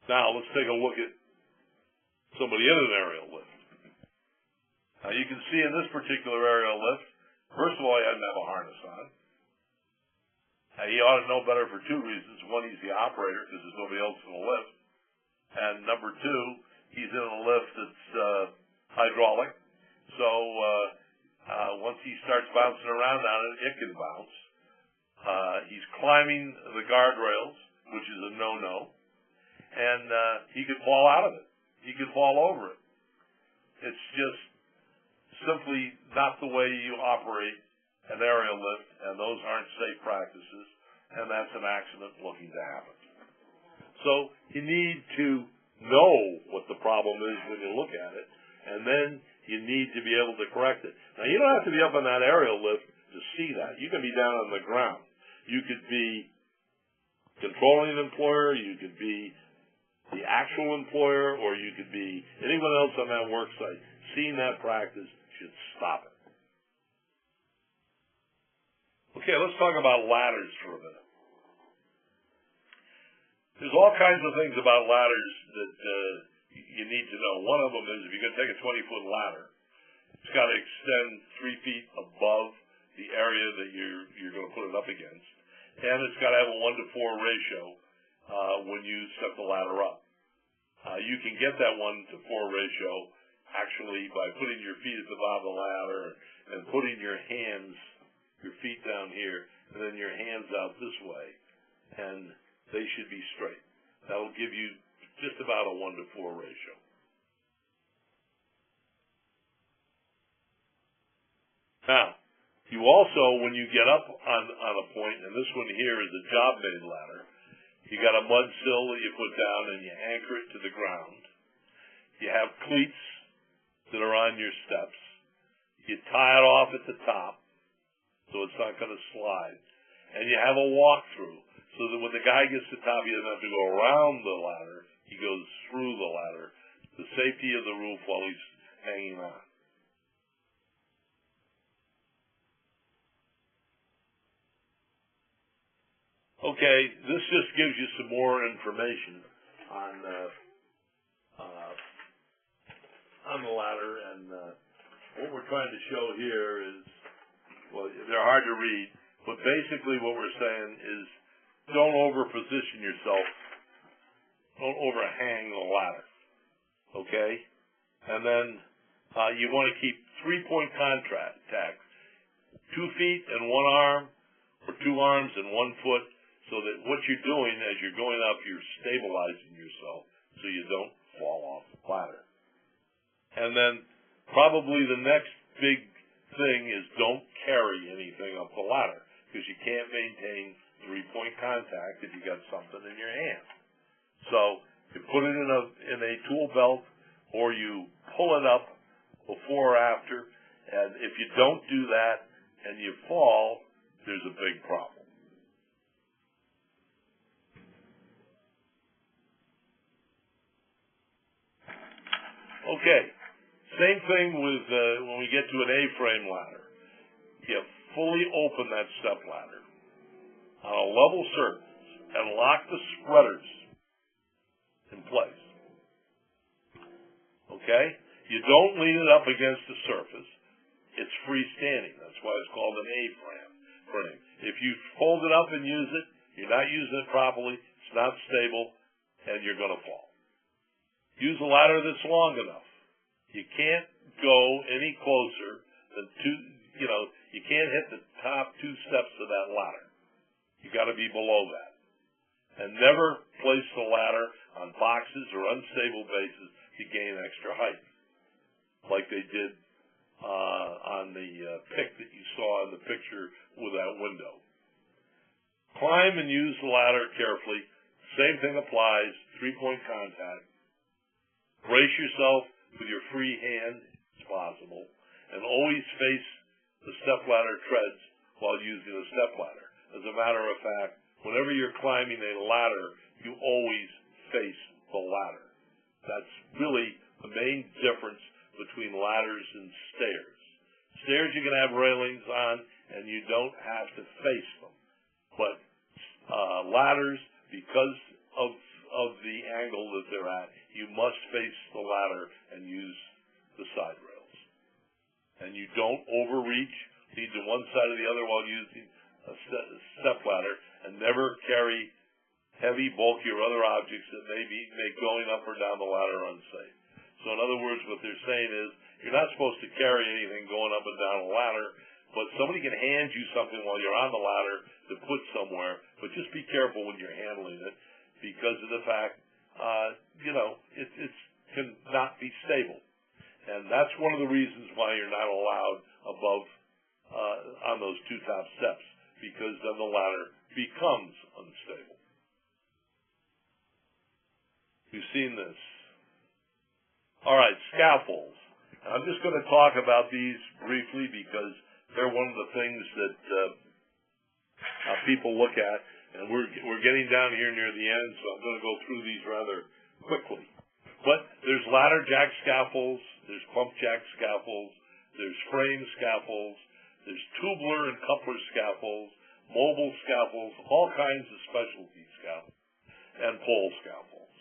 Now, let's take a look at somebody in an aerial lift. Now, you can see in this particular aerial lift, first of all, he doesn't have a harness on. Now, he ought to know better for two reasons. One, he's the operator, because there's nobody else in the lift. And number two, he's in a lift that's hydraulic. So once he starts bouncing around on it, it can bounce. He's climbing the guardrails, which is a no-no. And he could fall out of it. He could fall over it. It's just simply not the way you operate an aerial lift, and those aren't safe practices, and that's an accident looking to happen. So you need to know what the problem is when you look at it, and then you need to be able to correct it. Now, you don't have to be up on that aerial lift to see that. You can be down on the ground. You could be controlling an employer, you could be the actual employer, or you could be anyone else on that work site. Seeing that practice should stop it. Okay, let's talk about ladders for a minute. There's all kinds of things about ladders that you need to know. One of them is if you're going to take a 20-foot ladder, it's got to extend 3 feet above the area that you're going to put it up against, and it's got to have a 1-to-4 ratio when you set the ladder up. You can get that 1-to-4 ratio actually by putting your feet at the bottom of the ladder and putting your feet down here, and then your hands out this way, and they should be straight. That'll give you just about a 1-to-4 ratio. Now, you also, when you get up on a point, and this one here is a job-made ladder, you got a mud sill that you put down and you anchor it to the ground. You have cleats that are on your steps. You tie it off at the top so it's not going to slide. And you have a walkthrough so that when the guy gets to the top, he doesn't have to go around the ladder. He goes through the ladder, the safety of the roof while he's hanging on. Okay, this just gives you some more information on the ladder, and what we're trying to show here is, well, they're hard to read, but basically what we're saying is don't over-position yourself, don't overhang the ladder. okay? And then you want to keep 3-point contact, 2 feet and 1 arm, or 2 arms and 1 foot, so that what you're doing as you're going up, you're stabilizing yourself so you don't fall off the ladder. And then probably the next big thing is don't carry anything up the ladder, because you can't maintain 3-point contact if you got something in your hand. So you put it in a tool belt, or you pull it up before or after, and if you don't do that and you fall, there's a big problem. Okay, same thing with when we get to an A-frame ladder. You fully open that step ladder on a level surface and lock the spreaders in place. Okay? You don't lean it up against the surface. It's freestanding. That's why it's called an A-frame. If you fold it up and use it, you're not using it properly, it's not stable, and you're going to fall. Use a ladder that's long enough. You can't go any closer than you can't hit the top 2 steps of that ladder. You got to be below that. And never place the ladder on boxes or unstable bases to gain extra height, like they did on the pic that you saw in the picture with that window. Climb and use the ladder carefully. Same thing applies, 3-point contact. Brace yourself with your free hand, as possible, and always face the stepladder treads while using a stepladder. As a matter of fact, whenever you're climbing a ladder, you always face the ladder. That's really the main difference between ladders and stairs. Stairs you can have railings on, and you don't have to face them. But ladders, because of the angle that they're at, you must face the ladder and use the side rails. And you don't overreach, lean to one side or the other while using a step ladder, and never carry heavy, bulky, or other objects that may make going up or down the ladder unsafe. So in other words, what they're saying is, you're not supposed to carry anything going up and down a ladder, but somebody can hand you something while you're on the ladder to put somewhere, but just be careful when you're handling it, because of the fact, it can not be stable. And that's one of the reasons why you're not allowed above, on those 2 top steps, because then the ladder becomes unstable. You've seen this. All right, scaffolds. I'm just going to talk about these briefly because they're one of the things that people look at, and we're getting down here near the end, so I'm going to go through these rather quickly. But there's ladder jack scaffolds, there's pump jack scaffolds, there's frame scaffolds, there's tubular and coupler scaffolds, mobile scaffolds, all kinds of specialty scaffolds, and pole scaffolds.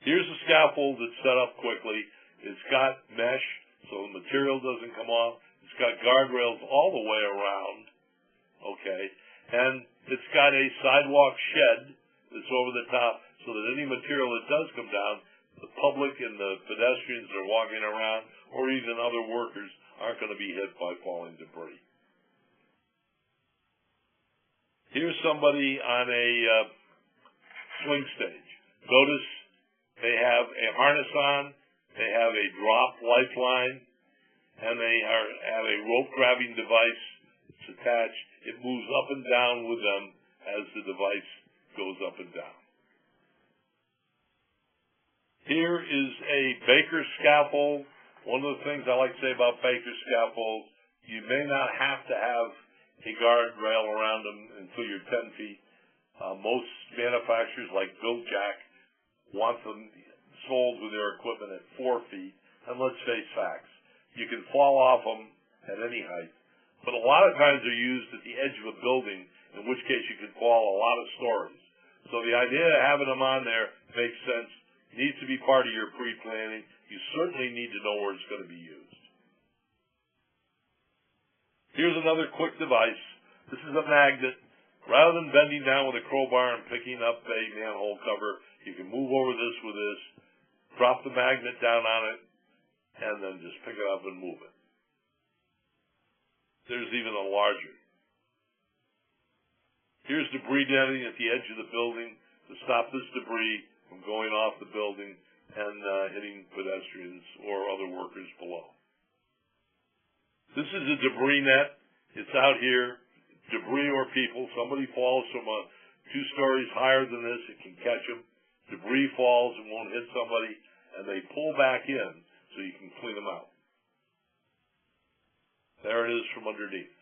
Here's a scaffold that's set up quickly. It's got mesh, so the material doesn't come off. It's got guardrails all the way around, okay? And it's got a sidewalk shed that's over the top so that any material that does come down, the public and the pedestrians that are walking around or even other workers aren't going to be hit by falling debris. Here's somebody on a swing stage. Notice they have a harness on, they have a drop lifeline, and they have a rope grabbing device that's attached. It moves up and down with them as the device goes up and down. Here is a Baker scaffold. One of the things I like to say about Baker scaffolds, you may not have to have a guardrail around them until you're 10 feet. Most manufacturers, like Bill Jack, want them sold with their equipment at 4 feet. And let's face facts, you can fall off them at any height. But a lot of times they're used at the edge of a building, in which case you could fall a lot of stories. So the idea of having them on there makes sense. Needs to be part of your pre-planning. You certainly need to know where it's going to be used. Here's another quick device. This is a magnet Rather than bending down with a crowbar and picking up a manhole cover, you can move over this with this, drop the magnet down on it, and then just pick it up and move it. There's even a larger. Here's debris netting at the edge of the building to stop this debris from going off the building and hitting pedestrians or other workers below. This is a debris net. It's out here. Debris or people. Somebody falls from 2 stories higher than this, it can catch them. Debris falls and won't hit somebody, and they pull back in so you can clean them out. There it is from underneath.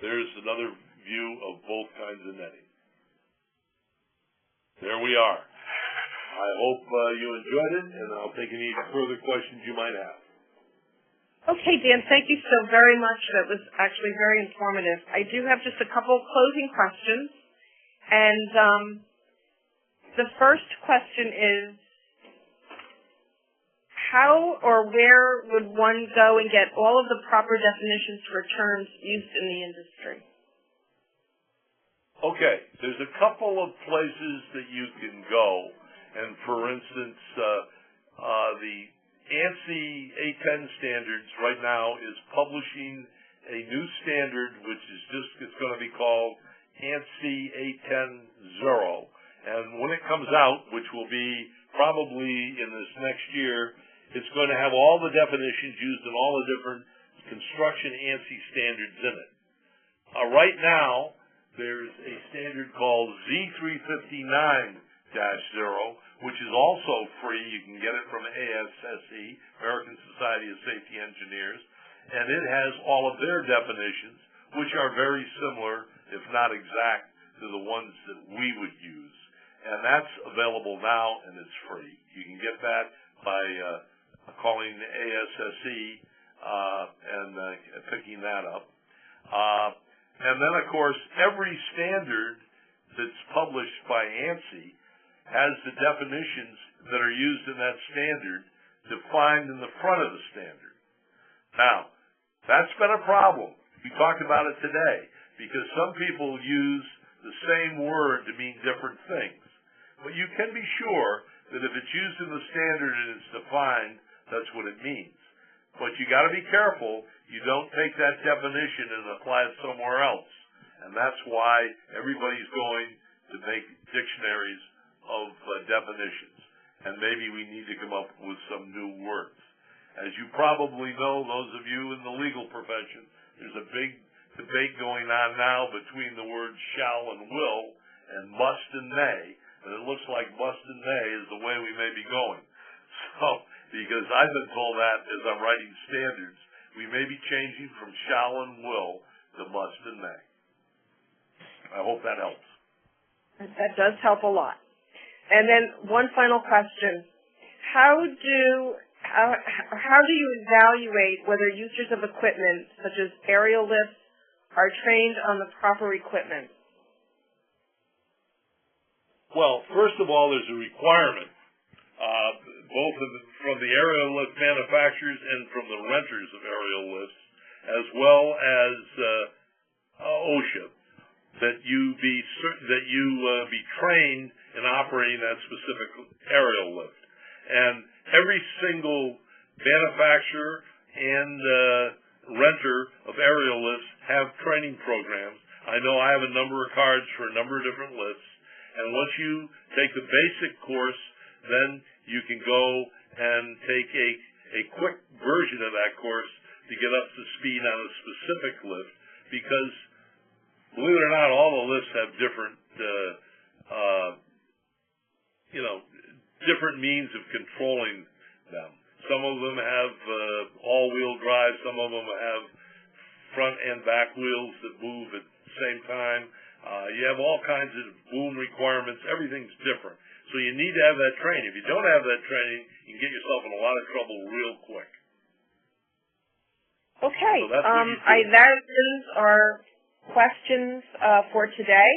There's another view of both kinds of netting. There we are. I hope you enjoyed it, and I'll take any further questions you might have. Okay, Dan, thank you so very much. That was actually very informative. I do have just a couple of closing questions. And the first question is, how or where would one go and get all of the proper definitions for terms used in the industry? Okay, there's a couple of places that you can go. And for instance, the ANSI A10 standards right now is publishing a new standard, which is it's going to be called ANSI A10-0. And when it comes out, which will be probably in this next year, it's going to have all the definitions used in all the different construction ANSI standards in it. Right now, there's a standard called Z359-0, which is also free. You can get it from ASSE, American Society of Safety Engineers, and it has all of their definitions, which are very similar, if not exact, to the ones that we would use. And that's available now, and it's free. You can get that by calling ASSE and picking that up. And then, of course, every standard that's published by ANSI has the definitions that are used in that standard defined in the front of the standard. Now, that's been a problem. We talked about it today because some people use the same word to mean different things. But you can be sure that if it's used in the standard and it's defined, that's what it means. But you got to be careful you don't take that definition and apply it somewhere else. And that's why everybody's going to make dictionaries of definitions. And maybe we need to come up with some new words. As you probably know, those of you in the legal profession, there's a big debate going on now between the words shall and will and must and may. And it looks like must and may is the way we may be going. So, because I've been told that as I'm writing standards, we may be changing from shall and will to must and may. I hope that helps. That does help a lot. And then one final question. How do you evaluate whether users of equipment, such as aerial lifts, are trained on the proper equipment? Well, first of all, there's a requirement, both from the aerial lift manufacturers and from the renters of aerial lifts, as well as OSHA, that you be trained in operating that specific aerial lift. And every single manufacturer and renter of aerial lifts have training programs. I know I have a number of cards for a number of different lifts. And once you take the basic course, then you can go and take a quick version of that course to get up to speed on a specific lift, because believe it or not, all the lifts have different different means of controlling them. Some of them have all-wheel drive. Some of them have front and back wheels that move at the same time. You have all kinds of boom requirements. Everything's different. So you need to have that training. If you don't have that training, you can get yourself in a lot of trouble real quick. Okay. So that's what you do. That ends our questions for today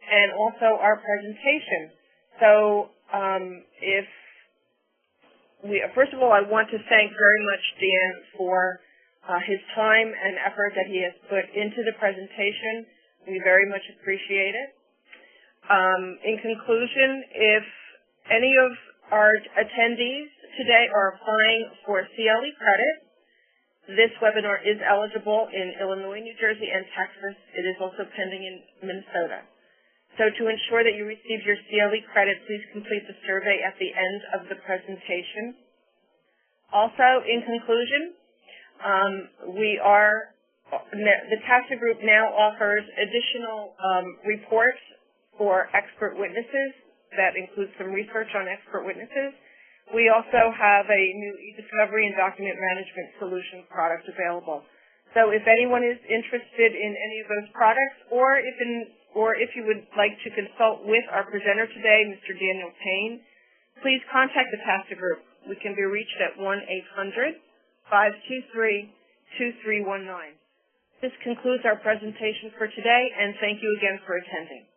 and also our presentation. So first of all, I want to thank very much Dan for his time and effort that he has put into the presentation. We very much appreciate it. In conclusion, if any of our attendees today are applying for CLE credit, this webinar is eligible in Illinois, New Jersey, and Texas. It is also pending in Minnesota. So to ensure that you receive your CLE credit, please complete the survey at the end of the presentation. Also, in conclusion, the TASA Group now offers additional reports for expert witnesses. That includes some research on expert witnesses. We also have a new e-discovery and document management solution product available. So if anyone is interested in any of those products, or if you would like to consult with our presenter today, Mr. Daniel Paine, please contact the TASA Group. We can be reached at 1-800-523-2319. This concludes our presentation for today, and thank you again for attending.